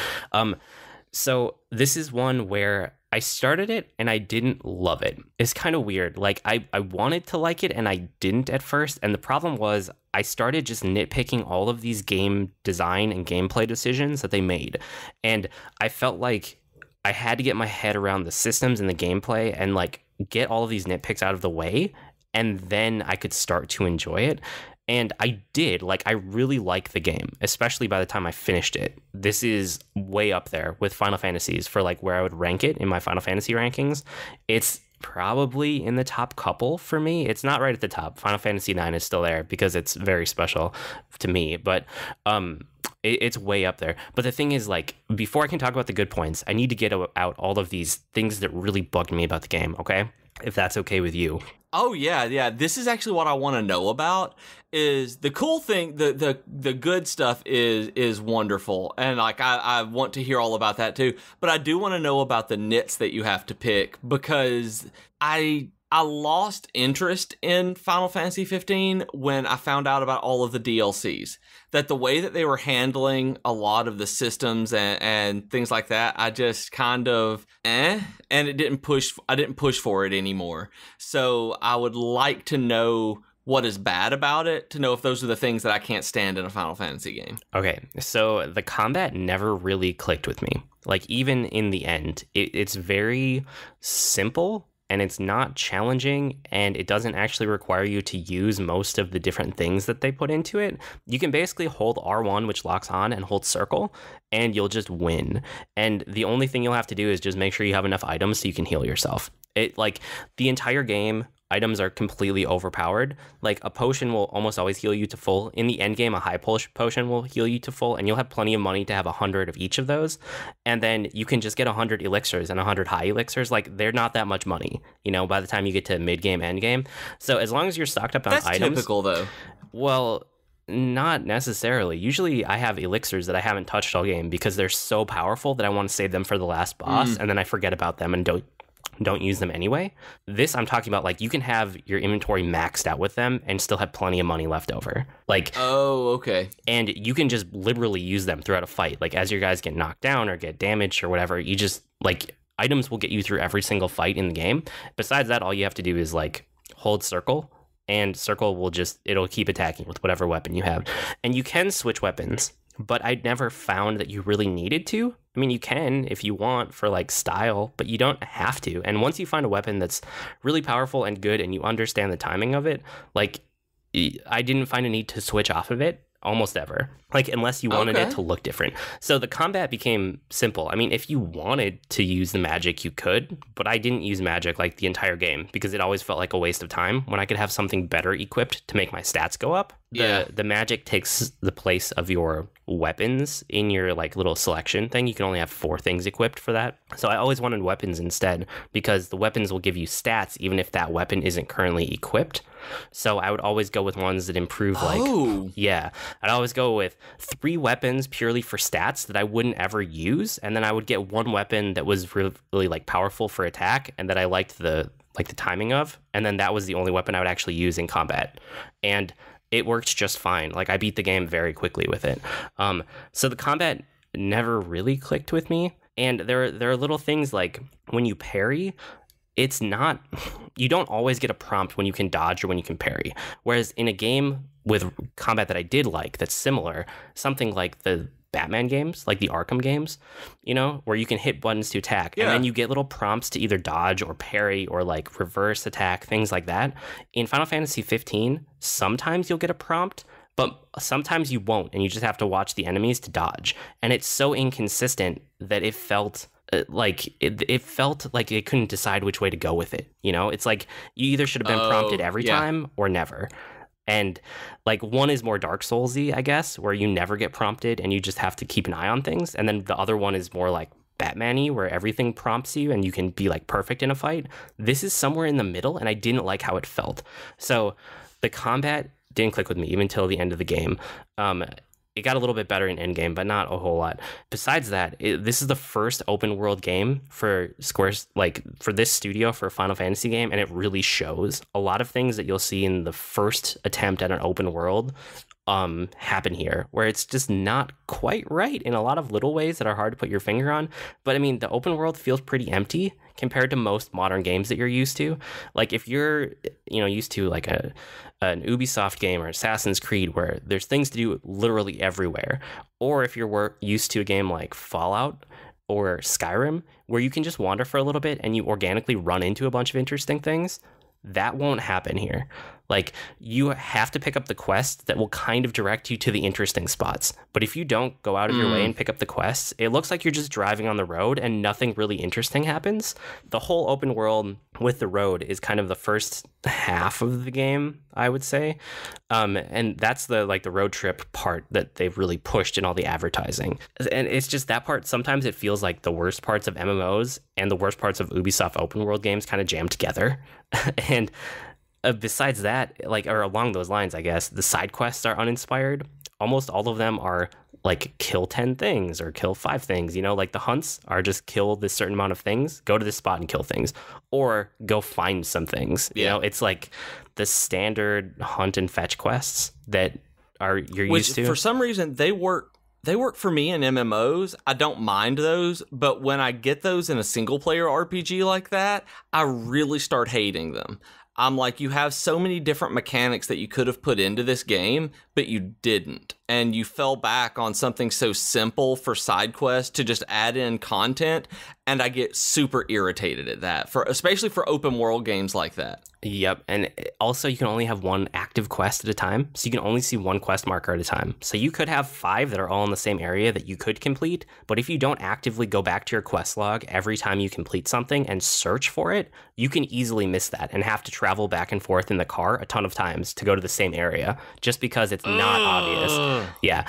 So this is one where I started it and I didn't love it. It's kind of weird. Like I wanted to like it and I didn't at first. And the problem was I started just nitpicking all of these game design and gameplay decisions that they made. And I felt like I had to get my head around the systems and the gameplay and like get all of these nitpicks out of the way. And then I could start to enjoy it. And I did. Like, I really like the game, especially by the time I finished it. This is way up there with Final Fantasies for like where I would rank it in my Final Fantasy rankings. It's probably in the top couple for me. It's not right at the top. Final Fantasy 9 is still there because it's very special to me, but it's way up there. But the thing is, like, before I can talk about the good points, I need to get out all of these things that really bugged me about the game, okay? If that's okay with you. Oh, yeah. This is actually what I want to know about. Is the cool thing, the good stuff is wonderful. And like I want to hear all about that too. But I do want to know about the nits that you have to pick, because I lost interest in Final Fantasy 15 when I found out about all of the DLCs. That the way that they were handling a lot of the systems and things like that, I just kind of and I didn't push for it anymore. So I would like to know what is bad about it, to know if those are the things that I can't stand in a Final Fantasy game. Okay, so the combat never really clicked with me. Like, even in the end, it's very simple. And it's not challenging, and it doesn't actually require you to use most of the different things that they put into it. You can basically hold R1, which locks on, and hold circle, and you'll just win. And the only thing you'll have to do is just make sure you have enough items so you can heal yourself. Like, the entire game, items are completely overpowered. Like, a potion will almost always heal you to full. In the end game, a high potion will heal you to full, and you'll have plenty of money to have 100 of each of those. And then you can just get 100 elixirs and 100 high elixirs. Like, they're not that much money, by the time you get to mid-game, end-game. So as long as you're stocked up on items... That's typical, though. Well, not necessarily. Usually I have elixirs that I haven't touched all game because they're so powerful that I want to save them for the last boss, and then I forget about them and don't use them anyway. This, I'm talking about, like, you can have your inventory maxed out with them and still have plenty of money left over. Like, oh, okay. And you can just literally use them throughout a fight. Like, as your guys get knocked down or get damaged or whatever, you just, like, items will get you through every single fight in the game. Besides that, all you have to do is, like, hold circle, and circle will it'll keep attacking with whatever weapon you have. And you can switch weapons, but I never found that you really needed to. I mean, you can if you want for like style, but you don't have to. And once you find a weapon that's really powerful and good and you understand the timing of it, like, I didn't find a need to switch off of it almost ever, like, unless you wanted it to look different. So the combat became simple. I mean, if you wanted to use the magic, you could, but I didn't use magic like the entire game because it always felt like a waste of time when I could have something better equipped to make my stats go up. The magic takes the place of your weapons in your like little selection thing. You can only have 4 things equipped for that. So I always wanted weapons instead, because the weapons will give you stats even if that weapon isn't currently equipped. So I would always go with ones that improve, like, I'd always go with 3 weapons purely for stats that I wouldn't ever use, and then I would get 1 weapon that was really like powerful for attack and that I liked the like the timing of, and then that was the only weapon I would actually use in combat. And it worked just fine. Like I beat the game very quickly with it. So the combat never really clicked with me. And there are little things like when you parry, it's not, you don't always get a prompt when you can dodge or when you can parry. Whereas in a game with combat that I did like, that's similar, something like the Batman games, like the Arkham games, you know, where you can hit buttons to attack, and then you get little prompts to either dodge or parry or like reverse attack, things like that. In Final Fantasy 15, sometimes you'll get a prompt, but sometimes you won't, and you just have to watch the enemies to dodge. And it's so inconsistent that it felt like it felt like it couldn't decide which way to go with it. You know, it's like you either should have been prompted every time or never. And like one is more Dark Souls-y, I guess, where you never get prompted and you just have to keep an eye on things. And then the other one is more like Batman-y, where everything prompts you and you can be like perfect in a fight. This is somewhere in the middle, and I didn't like how it felt. So the combat didn't click with me even till the end of the game. It got a little bit better in endgame, but not a whole lot. Besides that, this is the first open world game for Square's, like for this studio for a Final Fantasy game, and it really shows. A lot of things that you'll see in the first attempt at an open world happen here, where it's just not quite right in a lot of little ways that are hard to put your finger on. But I mean, the open world feels pretty empty compared to most modern games that you're used to. Like if you're, you know, used to like an Ubisoft game or Assassin's Creed where there's things to do literally everywhere, or if you're used to a game like Fallout or Skyrim where you can just wander for a little bit and you organically run into a bunch of interesting things, that won't happen here. Like you have to pick up the quests that will kind of direct you to the interesting spots. But if you don't go out of your way and pick up the quests, it looks like you're just driving on the road and nothing really interesting happens. The whole open world with the road is kind of the first half of the game, I would say. And that's the road trip part that they've really pushed in all the advertising. And it's just that part, sometimes it feels like the worst parts of MMOs and the worst parts of Ubisoft open world games kind of jammed together. And besides that, like, or along those lines, I guess, the side quests are uninspired. Almost all of them are like kill 10 things or kill 5 things, you know, like the hunts are just kill this certain amount of things, go to this spot and kill things, or go find some things. You know, it's like the standard hunt and fetch quests that you're used to. For some reason, they work for me in MMOs. I don't mind those, but when I get those in a single player RPG like that, I really start hating them. I'm like, you have so many different mechanics that you could have put into this game, but you didn't. And you fell back on something so simple for side quests to just add in content. And I get super irritated at that, especially for open world games like that. Yep. And also you can only have one active quest at a time. So you can only see one quest marker at a time. So you could have 5 that are all in the same area that you could complete. But if you don't actively go back to your quest log every time you complete something and search for it, you can easily miss that and have to travel back and forth in the car a ton of times to go to the same area just because it's not obvious. Yeah.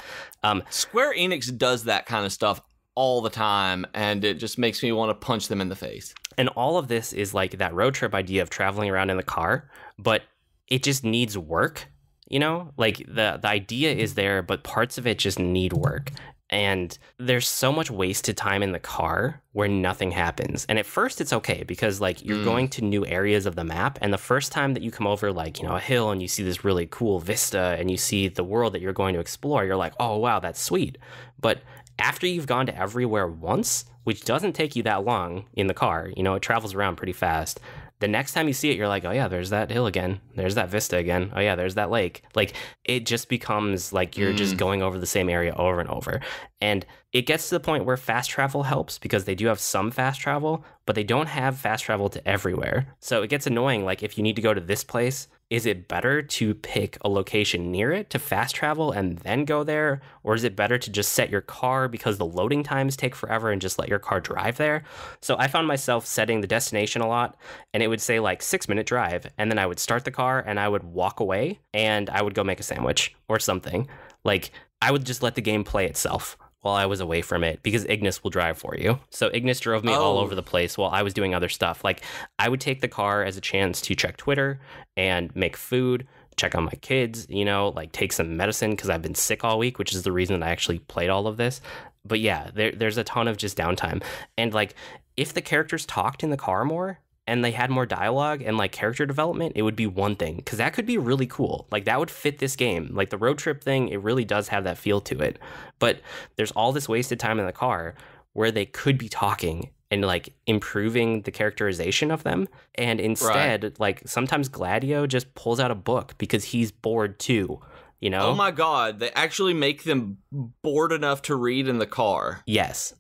Square Enix does that kind of stuff all the time, and it just makes me want to punch them in the face. And all of this is like that road trip idea of traveling around in the car, but it just needs work, you know? Like the idea is there, but parts of it just need work. And there's so much wasted time in the car where nothing happens. And at first it's okay because like you're going to new areas of the map. And the first time that you come over like, you know, a hill and you see this really cool vista and you see the world that you're going to explore, you're like, oh, wow, that's sweet. But after you've gone to everywhere once, which doesn't take you that long in the car, you know, it travels around pretty fast. The next time you see it, you're like, oh yeah, there's that hill again. There's that vista again. Oh yeah, there's that lake. Like it just becomes like you're just going over the same area over and over. And it gets to the point where fast travel helps because they do have some fast travel, but they don't have fast travel to everywhere. So it gets annoying. Like if you need to go to this place, is it better to pick a location near it to fast travel and then go there? Or is it better to just set your car because the loading times take forever and just let your car drive there? So I found myself setting the destination a lot, and it would say like 6-minute drive. And then I would start the car and I would walk away and I would go make a sandwich or something. Like I would just let the game play itself while I was away from it because Ignis will drive for you. So Ignis drove me all over the place while I was doing other stuff. Like I would take the car as a chance to check Twitter and make food, check on my kids, you know, like take some medicine because I've been sick all week, which is the reason that I actually played all of this. But yeah, there's a ton of just downtime. And like if the characters talked in the car more and they had more dialogue and like character development, it would be one thing, because that could be really cool. Like that would fit this game. Like the road trip thing, it really does have that feel to it. But there's all this wasted time in the car where they could be talking and like improving the characterization of them. And instead, like sometimes Gladio just pulls out a book because he's bored too, you know? Oh my God, they actually make them bored enough to read in the car. Yes,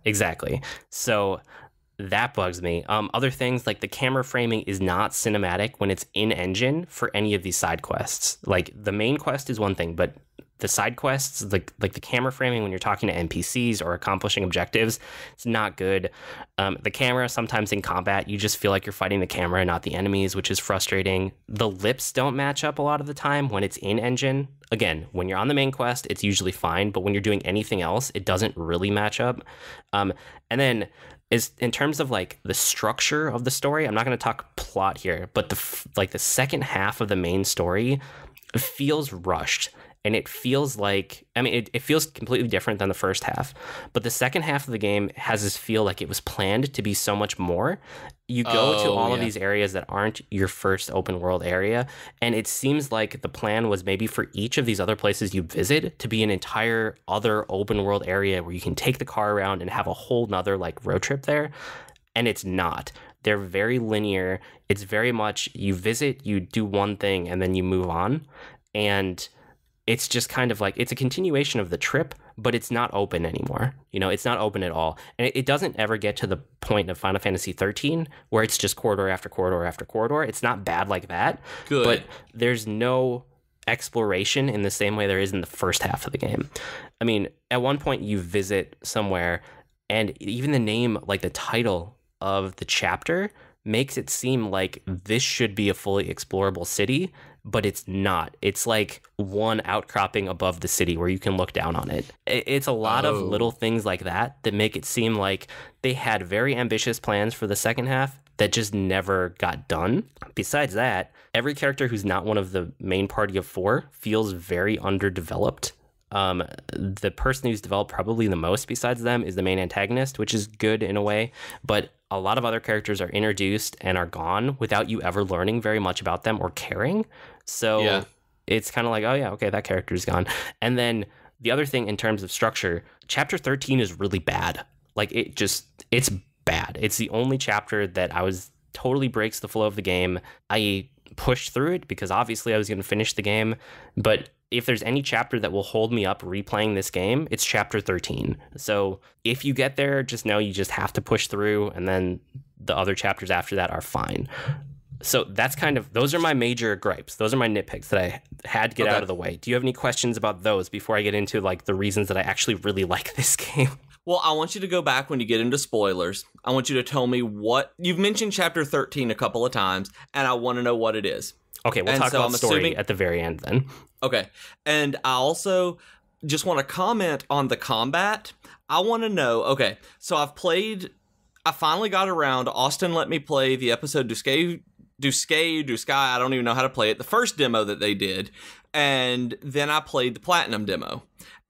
exactly. So that bugs me. Other things like the camera framing is not cinematic when it's in engine for any of these side quests. Like the main quest is one thing, but the side quests, like the camera framing when you're talking to NPCs or accomplishing objectives, it's not good. The camera, sometimes in combat, you just feel like you're fighting the camera, not the enemies, which is frustrating. The lips don't match up a lot of the time when it's in engine. Again, when you're on the main quest, it's usually fine, but when you're doing anything else, it doesn't really match up. And then is in terms of like the structure of the story, I'm not going to talk plot here, but the second half of the main story feels rushed. And it feels like, I mean, it feels completely different than the first half. But the second half of the game has this feel like it was planned to be so much more. You go to all of these areas that aren't your first open world area. And it seems like the plan was maybe for each of these other places you visit to be an entire other open world area where you can take the car around and have a whole nother like road trip there. And it's not. They're very linear. It's very much you visit, you do one thing, and then you move on. And it's just kind of like, it's a continuation of the trip, but it's not open anymore. You know, it's not open at all. And it doesn't ever get to the point of Final Fantasy 13 where it's just corridor after corridor after corridor. It's not bad like that. Good. But there's no exploration in the same way there is in the first half of the game. I mean, at one point you visit somewhere and even the name, like the title of the chapter makes it seem like this should be a fully explorable city, but it's not. It's like one outcropping above the city where you can look down on it. It's a lot of little things like that make it seem like they had very ambitious plans for the second half that just never got done. Besides that, every character who's not one of the main party of four feels very underdeveloped. The person who's developed probably the most besides them is the main antagonist, which is good in a way, but a lot of other characters are introduced and are gone without you ever learning very much about them or caring. So it's kind of like, oh yeah, okay, that character is gone. And then the other thing in terms of structure, chapter 13 is really bad. Like it's bad. It's the only chapter that totally breaks the flow of the game. I pushed through it because obviously I was going to finish the game, but if there's any chapter that will hold me up replaying this game, it's chapter 13. So if you get there, just know you just have to push through, and then the other chapters after that are fine. So that's those are my major gripes. Those are my nitpicks that I had to get out of the way. Do you have any questions about those before I get into like the reasons that I actually really like this game? Well, I want you to go back when you get into spoilers. I want you to tell me what you've mentioned chapter 13 a couple of times, and I want to know what it is. Okay, we'll talk about the story at the very end then. Okay, and I also just want to comment on the combat. I want to know, okay, so I finally got around, Austin let me play the episode Du Sky, I don't even know how to play it, the first demo that they did, and then I played the Platinum demo.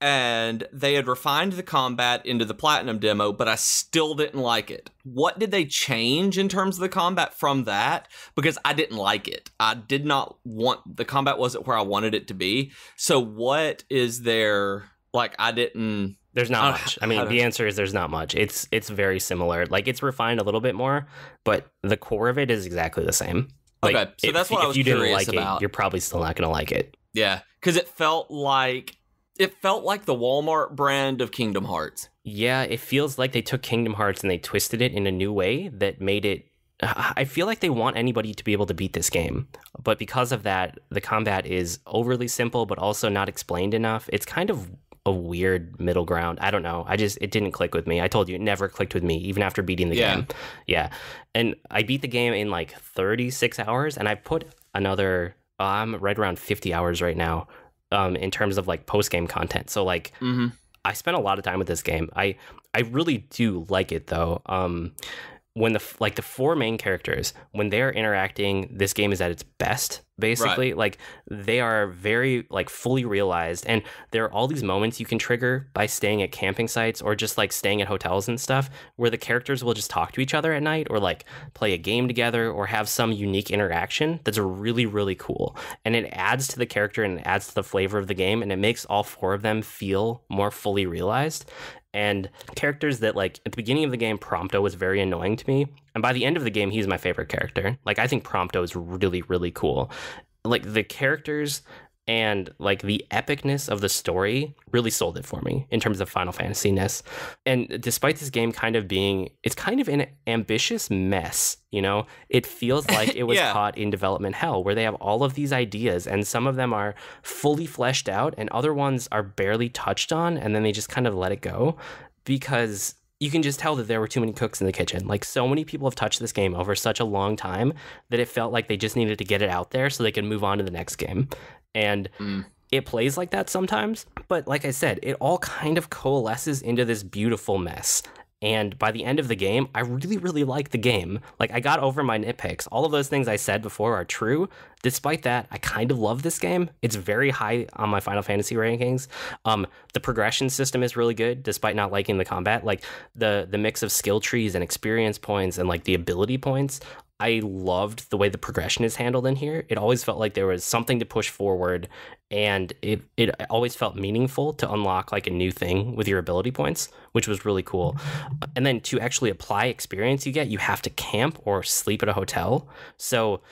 And they had refined the combat into the Platinum demo, but I still didn't like it. What did they change in terms of the combat from that? Because I didn't like it. I did not want, the combat wasn't where I wanted it to be. So what is there, like There's not much. I mean, the answer is there's not much. It's very similar. Like it's refined a little bit more, but the core of it is exactly the same. Like, okay, so that's what I was curious about. If you didn't like it, you're probably still not going to like it. Yeah, because it felt like the Walmart brand of Kingdom Hearts. Yeah, it feels like they took Kingdom Hearts and they twisted it in a new way that made it... I feel like they want anybody to be able to beat this game. But because of that, the combat is overly simple, but also not explained enough. It's kind of a weird middle ground. I don't know. It didn't click with me. I told you, it never clicked with me, even after beating the game. Yeah. And I beat the game in like 36 hours, and I put another... I'm right around 50 hours right now. In terms of like post-game content. So like I spent a lot of time with this game. I really do like it though. when the four main characters, when they're interacting, this game is at its best, basically. Right. Like, they are very, like, fully realized, and there are all these moments you can trigger by staying at camping sites or just, like, staying at hotels and stuff, where the characters will just talk to each other at night, or, like, play a game together, or have some unique interaction that's really, really cool. And it adds to the character, and it adds to the flavor of the game, and it makes all four of them feel more fully realized. And characters that, like, at the beginning of the game, Prompto was very annoying to me. And by the end of the game, he's my favorite character. Like, I think Prompto is really, really cool. Like, the characters and, like, the epicness of the story really sold it for me in terms of Final Fantasy-ness. And despite this game kind of being, it's kind of an ambitious mess, you know? It feels like it was caught in development hell, where they have all of these ideas, and some of them are fully fleshed out, and other ones are barely touched on, and then they just kind of let it go, because you can just tell that there were too many cooks in the kitchen. Like, so many people have touched this game over such a long time that it felt like they just needed to get it out there so they could move on to the next game. And it plays like that sometimes. But like I said, it all kind of coalesces into this beautiful mess. And by the end of the game, I really, really like the game. Like, I got over my nitpicks. All of those things I said before are true. Despite that, I kind of love this game. It's very high on my Final Fantasy rankings. The progression system is really good, despite not liking the combat. Like, the mix of skill trees and experience points and, like, the ability points, I loved the way the progression is handled in here. It always felt like there was something to push forward, and it always felt meaningful to unlock, like, a new thing with your ability points, which was really cool. And then to actually apply experience you have to camp or sleep at a hotel. So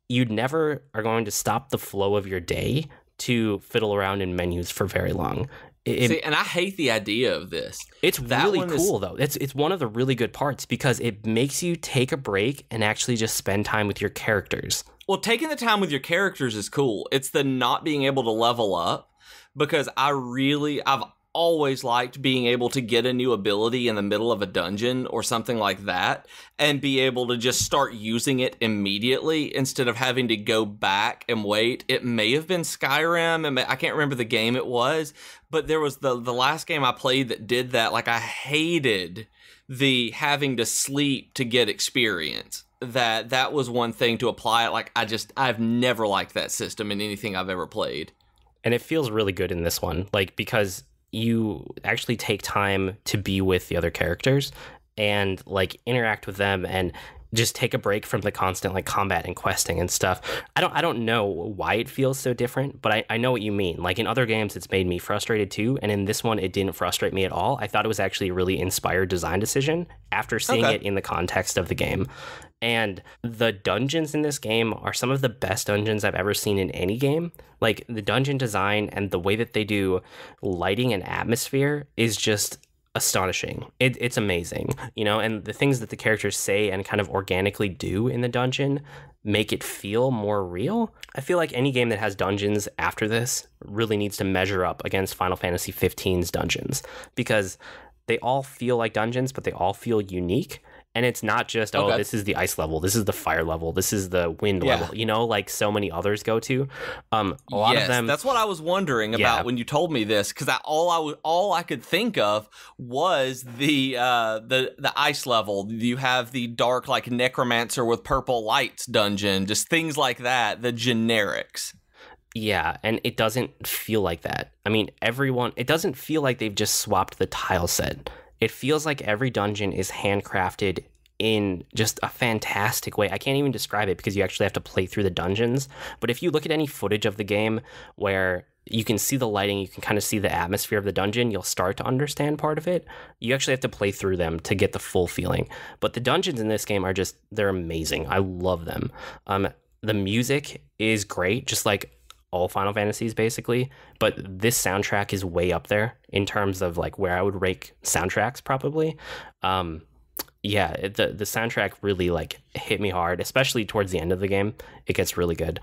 you never are going to stop the flow of your day to fiddle around in menus for very long. See, and I hate the idea of this. It's really cool, though. It's one of the really good parts, because it makes you take a break and actually just spend time with your characters. Well, taking the time with your characters is cool. It's the not being able to level up, because I've always liked being able to get a new ability in the middle of a dungeon or something like that and be able to just start using it immediately instead of having to go back and wait. It may have been Skyrim. I can't remember the game it was, but there was the last game I played that did that. Like, I hated the having to sleep to get experience. That was one thing to apply it. Like, I've never liked that system in anything I've ever played. And it feels really good in this one, like, because you actually take time to be with the other characters and, like, interact with them and just take a break from the constant, like, combat and questing and stuff. I don't know why it feels so different, but I know what you mean. Like, in other games, it's made me frustrated too, and in this one, it didn't frustrate me at all. I thought it was actually a really inspired design decision after seeing it in the context of the game. And the dungeons in this game are some of the best dungeons I've ever seen in any game. Like, the dungeon design and the way that they do lighting and atmosphere is just astonishing. It's amazing, you know, and the things that the characters say and kind of organically do in the dungeon make it feel more real. I feel like any game that has dungeons after this really needs to measure up against Final Fantasy XV's dungeons, because they all feel like dungeons, but they all feel unique. And it's not just, this is the ice level, this is the fire level, this is the wind level, you know, like so many others go to. A lot of them. That's what I was wondering about when you told me this, because all I could think of was the ice level. You have the dark, like, necromancer with purple lights dungeon, just things like that, the generics. Yeah, and it doesn't feel like that. I mean, it doesn't feel like they've just swapped the tile set. It feels like every dungeon is handcrafted in just a fantastic way. I can't even describe it because you actually have to play through the dungeons. But if you look at any footage of the game where you can see the lighting, you can kind of see the atmosphere of the dungeon, you'll start to understand part of it. You actually have to play through them to get the full feeling. But the dungeons in this game are they're amazing. I love them. The music is great, just like all Final Fantasies basically, but this soundtrack is way up there in terms of, like, where I would rank soundtracks probably. The soundtrack really, like, hit me hard, especially towards the end of the game. It gets really good.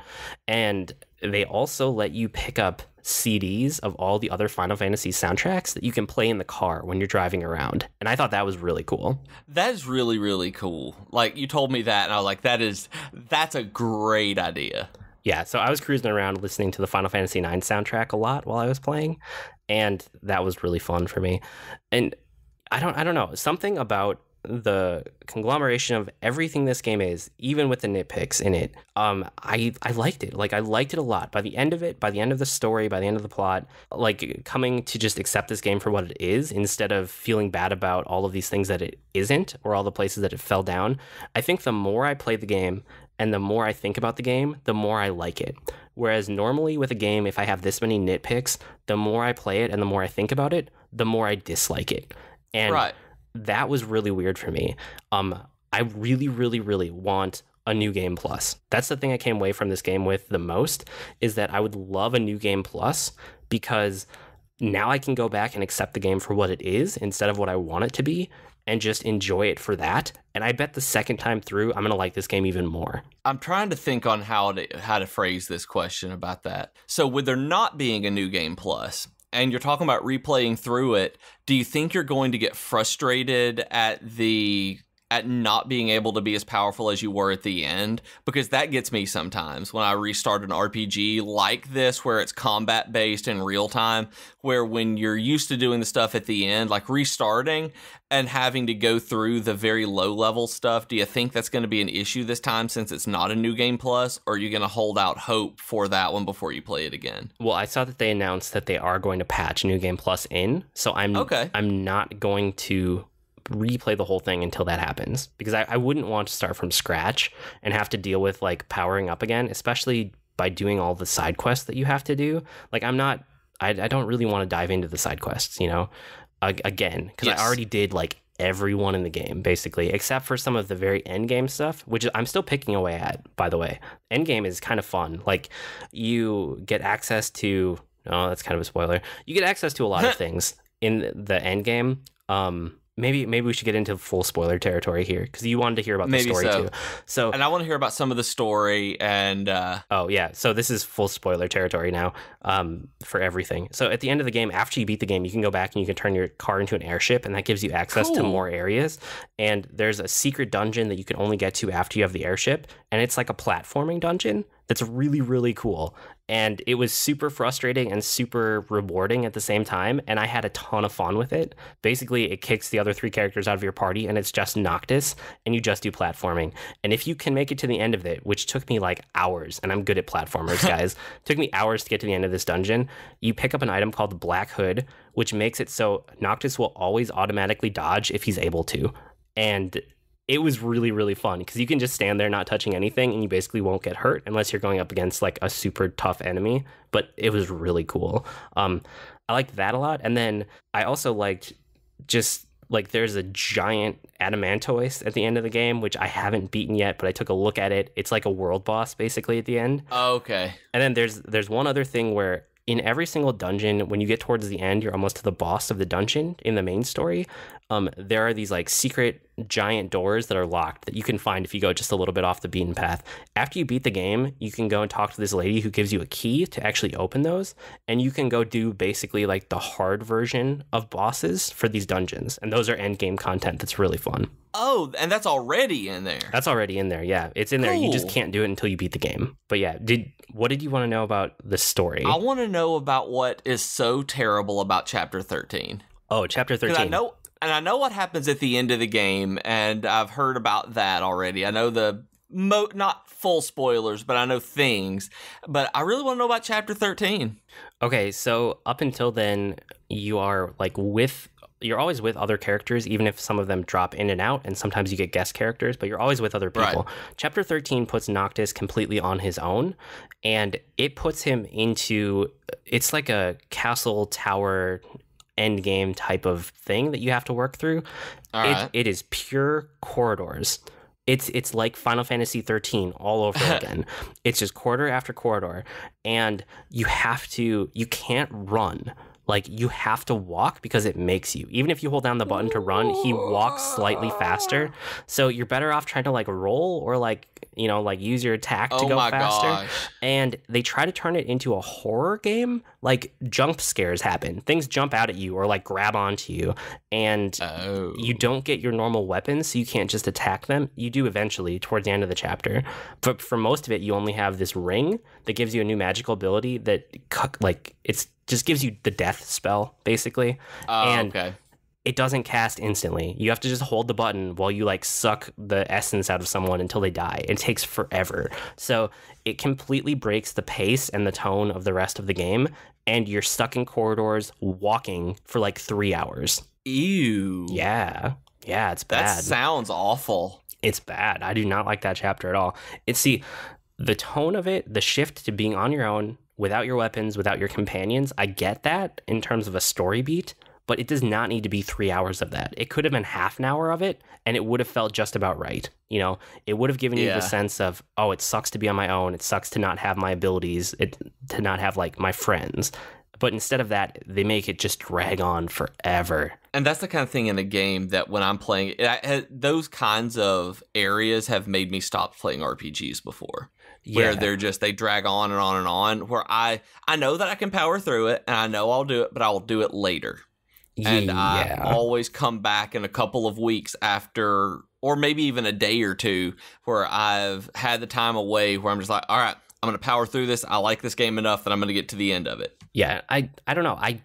And they also let you pick up CDs of all the other Final Fantasy soundtracks that you can play in the car when you're driving around. And I thought that was really cool. That is really, really cool. Like, you told me that and I was like, that's a great idea. Yeah, so I was cruising around listening to the Final Fantasy IX soundtrack a lot while I was playing, and that was really fun for me. And I don't know, something about the conglomeration of everything this game is, even with the nitpicks in it, I liked it. Like, I liked it a lot. By the end of it, by the end of the story, by the end of the plot, like, coming to just accept this game for what it is instead of feeling bad about all of these things that it isn't, or all the places that it fell down. I think the more I play the game and the more I think about the game, the more I like it. Whereas normally with a game, if I have this many nitpicks, the more I play it and the more I think about it, the more I dislike it. And that was really weird for me. I really, really, really want a new game plus. That's the thing I came away from this game with the most, is that I would love a new game plus, because now I can go back and accept the game for what it is instead of what I want it to be, and just enjoy it for that. And I bet the second time through, I'm going to like this game even more. I'm trying to think on how to phrase this question about that. So with there not being a new game plus, and you're talking about replaying through it, do you think you're going to get frustrated at not being able to be as powerful as you were at the end? Because that gets me sometimes when I restart an RPG like this, where it's combat based in real time, where when you're used to doing the stuff at the end, like restarting and having to go through the very low level stuff, do you think that's going to be an issue this time since it's not a new game plus, or are you going to hold out hope for that one before you play it again? Well, I saw that they announced that they are going to patch New Game Plus in, so I'm not going to replay the whole thing until that happens, because I wouldn't want to start from scratch and have to deal with like powering up again, especially by doing all the side quests that you have to do. Like, I don't really want to dive into the side quests, you know, again, because I already did like everyone in the game basically, except for some of the very end game stuff, which I'm still picking away at, by the way. End game is kind of fun. Like, you get access to, oh, that's kind of a spoiler, you get access to a lot of things in the end game. Maybe we should get into full spoiler territory here, because you wanted to hear about the story too. So, and I want to hear about some of the story and oh yeah, so this is full spoiler territory now, for everything. So at the end of the game, after you beat the game, you can go back and you can turn your car into an airship, and that gives you access to more areas. And there's a secret dungeon that you can only get to after you have the airship, and it's like a platforming dungeon that's really, really cool. And it was super frustrating and super rewarding at the same time, and I had a ton of fun with it. Basically, it kicks the other 3 characters out of your party, and it's just Noctis, and you just do platforming. And if you can make it to the end of it, which took me like hours, and I'm good at platformers, guys, took me hours to get to the end of this dungeon, you pick up an item called the Black Hood, which makes it so Noctis will always automatically dodge if he's able to. And it was really, really fun, because you can just stand there not touching anything, and you basically won't get hurt unless you're going up against like a super tough enemy. But it was really cool. I liked that a lot. And then I also liked just like, there's a giant adamantoise at the end of the game, which I haven't beaten yet, but I took a look at it. It's like a world boss basically at the end. Oh, okay. And then there's one other thing where in every single dungeon, when you get towards the end, you're almost to the boss of the dungeon in the main story. There are these like secret giant doors that are locked that you can find if you go just a little bit off the beaten path. After you beat the game, you can go and talk to this lady who gives you a key to actually open those, and you can go do basically like the hard version of bosses for these dungeons. And those are end game content that's really fun. Oh, and that's already in there. That's already in there, yeah. It's in there. You just can't do it until you beat the game. But yeah, what did you want to know about the story? I want to know about what is so terrible about Chapter 13. Oh, Chapter 13. I know what happens at the end of the game, and I've heard about that already. I know not full spoilers, but I know things. But I really want to know about Chapter 13. Okay, so up until then, you are like you're always with other characters, even if some of them drop in and out, and sometimes you get guest characters, but you're always with other people. Right. Chapter 13 puts Noctis completely on his own, and it puts him into, it's like a castle tower end game type of thing that you have to work through. It is pure corridors. It's like Final Fantasy 13 all over again. It's just corridor after corridor, and you can't run. Like, you have to walk because it makes you. Even if you hold down the button to run, he walks slightly faster. So you're better off trying to like roll or like, you know, like use your attack to go faster. Gosh. And they try to turn it into a horror game. Like, jump scares happen. Things jump out at you or like grab onto you. And you don't get your normal weapons, so you can't just attack them. You do eventually towards the end of the chapter. But for most of it, you only have this ring that gives you a new magical ability that like just gives you the death spell, basically. Okay. it doesn't cast instantly. You have to just hold the button while you like suck the essence out of someone until they die. It takes forever. So it completely breaks the pace and the tone of the rest of the game, and you're stuck in corridors walking for like 3 hours. Ew. Yeah, it's bad. That sounds awful. It's bad. I do not like that chapter at all. The tone of it, the shift to being on your own, without your weapons, without your companions, I get that in terms of a story beat, but it does not need to be 3 hours of that. It could have been half an hour of it, and it would have felt just about right. You know, it would have given you the sense of, oh, it sucks to be on my own. It sucks to not have my abilities, to not have like my friends. But instead of that, they make it just drag on forever. And that's the kind of thing in a game that when I'm playing, those kinds of areas have made me stop playing RPGs before. Where they drag on and on and on, where I know that I can power through it, and I know I'll do it, but I will do it later. And I always come back in a couple of weeks after, or maybe even a day or two, where I've had the time away where I'm just like, all right, I'm going to power through this. I like this game enough that I'm going to get to the end of it. Yeah, I don't know. I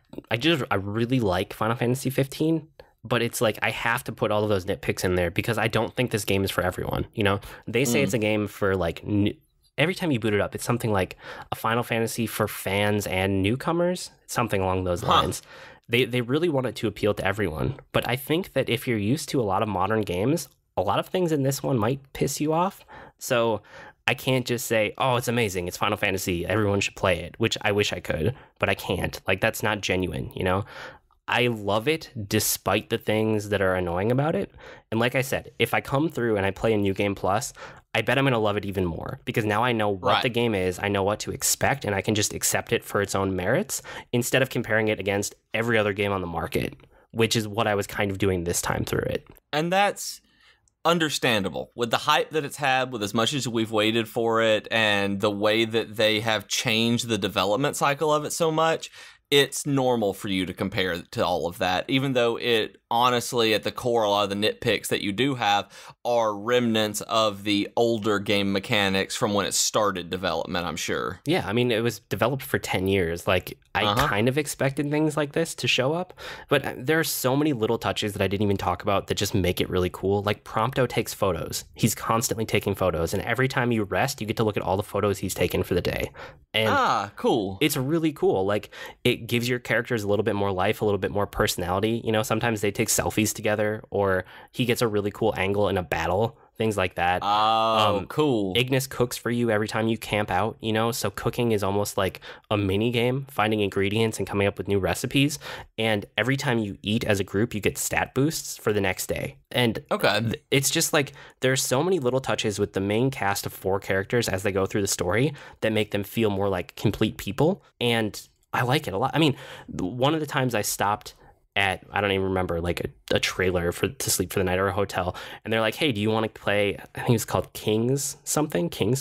really like Final Fantasy 15, but it's like I have to put all of those nitpicks in there because I don't think this game is for everyone. You know, they say it's a game for like every time you boot it up, it's something like a Final Fantasy for fans and newcomers, something along those lines. They really want it to appeal to everyone. But I think that if you're used to a lot of modern games, a lot of things in this one might piss you off. So I can't just say, oh, it's amazing, it's Final Fantasy, everyone should play it, which I wish I could, but I can't. Like, that's not genuine, you know? I love it despite the things that are annoying about it. And like I said, if I come through and I play a New Game Plus, I bet I'm going to love it even more because now I know what the game is, I know what to expect, and I can just accept it for its own merits instead of comparing it against every other game on the market, which is what I was kind of doing this time through it. And that's understandable. With the hype that it's had, with as much as we've waited for it, and the way that they have changed the development cycle of it so much, it's normal for you to compare to all of that, even though it honestly, at the core, a lot of the nitpicks that you do have are remnants of the older game mechanics from when it started development, I'm sure. Yeah, I mean, it was developed for 10 years. Like, I kind of expected things like this to show up, but there are so many little touches that I didn't even talk about that just make it really cool. Like, Prompto takes photos. He's constantly taking photos, and every time you rest, you get to look at all the photos he's taken for the day. And cool. It's really cool. Like, it gives your characters a little bit more life, a little bit more personality. You know, sometimes they take selfies together, or he gets a really cool angle in a battle, things like that. Cool. Ignis cooks for you every time you camp out, you know, so cooking is almost like a mini game, finding ingredients and coming up with new recipes. And every time you eat as a group, you get stat boosts for the next day. And it's just like there's so many little touches with the main cast of 4 characters as they go through the story that make them feel more like complete people. And I like it a lot. I mean, one of the times I stopped at, I don't even remember, like a trailer to sleep for the night or a hotel, and they're like, hey, do you want to play, I think it's called King's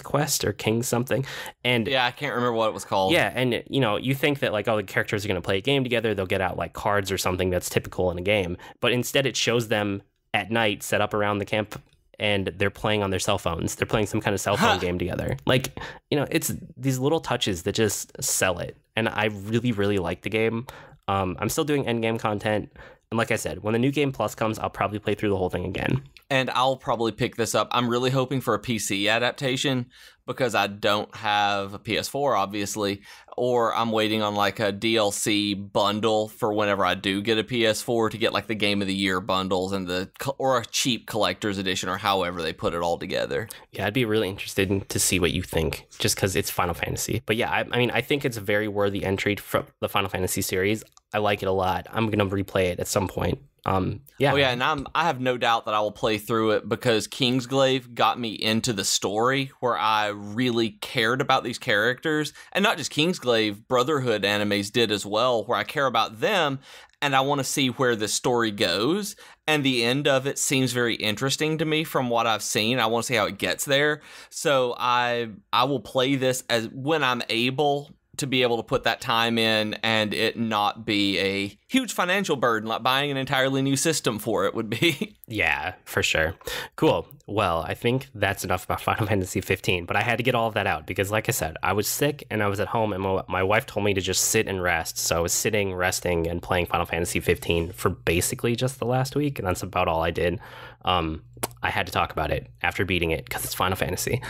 Quest or King's something, and I can't remember what it was called. Yeah, and you know, you think that like, oh, the characters are going to play a game together, they'll get out like cards or something that's typical in a game, but instead it shows them at night set up around the camp and they're playing on their cell phones. They're playing some kind of cell phone game together. Like, you know, it's these little touches that just sell it. And I really, really like the game. I'm still doing endgame content. And like I said, when the New Game Plus comes, I'll probably play through the whole thing again. And I'll probably pick this up. I'm really hoping for a PC adaptation because I don't have a PS4, obviously, or I'm waiting on like a DLC bundle for whenever I do get a PS4 to get like the Game of the Year bundles and or a cheap collector's edition or however they put it all together. Yeah, I'd be really interested to see what you think just because it's Final Fantasy. But yeah, I mean, I think it's a very worthy entry from the Final Fantasy series. I like it a lot. I'm going to replay it at some point. And I have no doubt that I will play through it because Kingsglaive got me into the story where I really cared about these characters, and not just Kingsglaive, Brotherhood animes did as well, where I care about them and I want to see where the story goes, and the end of it seems very interesting to me from what I've seen. I want to see how it gets there, so I will play this as when I'm able to be able to put that time in and it not be a huge financial burden, like buying an entirely new system for it would be. Yeah, for sure. Cool. Well, I think that's enough about Final Fantasy 15, but I had to get all of that out because, like I said, I was sick and I was at home, and my wife told me to just sit and rest. So I was sitting, resting, and playing Final Fantasy 15 for basically just the last week, and that's about all I did. I had to talk about it after beating it because it's Final Fantasy.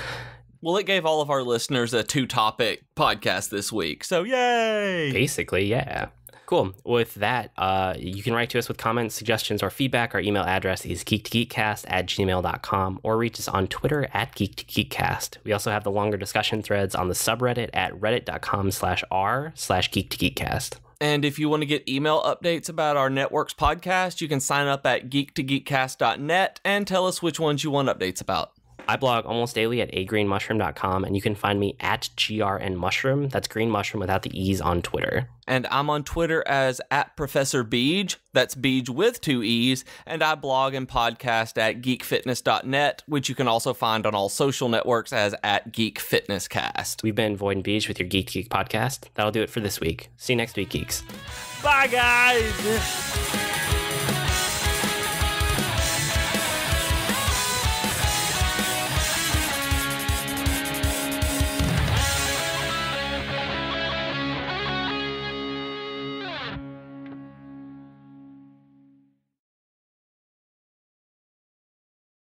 Well, it gave all of our listeners a 2-topic podcast this week, so yay! Basically, yeah. Cool. With that, you can write to us with comments, suggestions, or feedback. Our email address is geek2geekcast@gmail.com, or reach us on Twitter @geek2geekcast. We also have the longer discussion threads on the subreddit at reddit.com/r/geek2geekcast. And if you want to get email updates about our network's podcast, you can sign up at geek2geekcast.net and tell us which ones you want updates about. I blog almost daily at agreenmushroom.com, and you can find me at grnmushroom. That's green mushroom without the E's on Twitter. And I'm on Twitter as @Professor Beej. That's Beej with 2 E's. And I blog and podcast at geekfitness.net, which you can also find on all social networks as @geekfitnesscast. We've been Void and Beej with your Geek to Geek podcast. That'll do it for this week. See you next week, geeks. Bye, guys!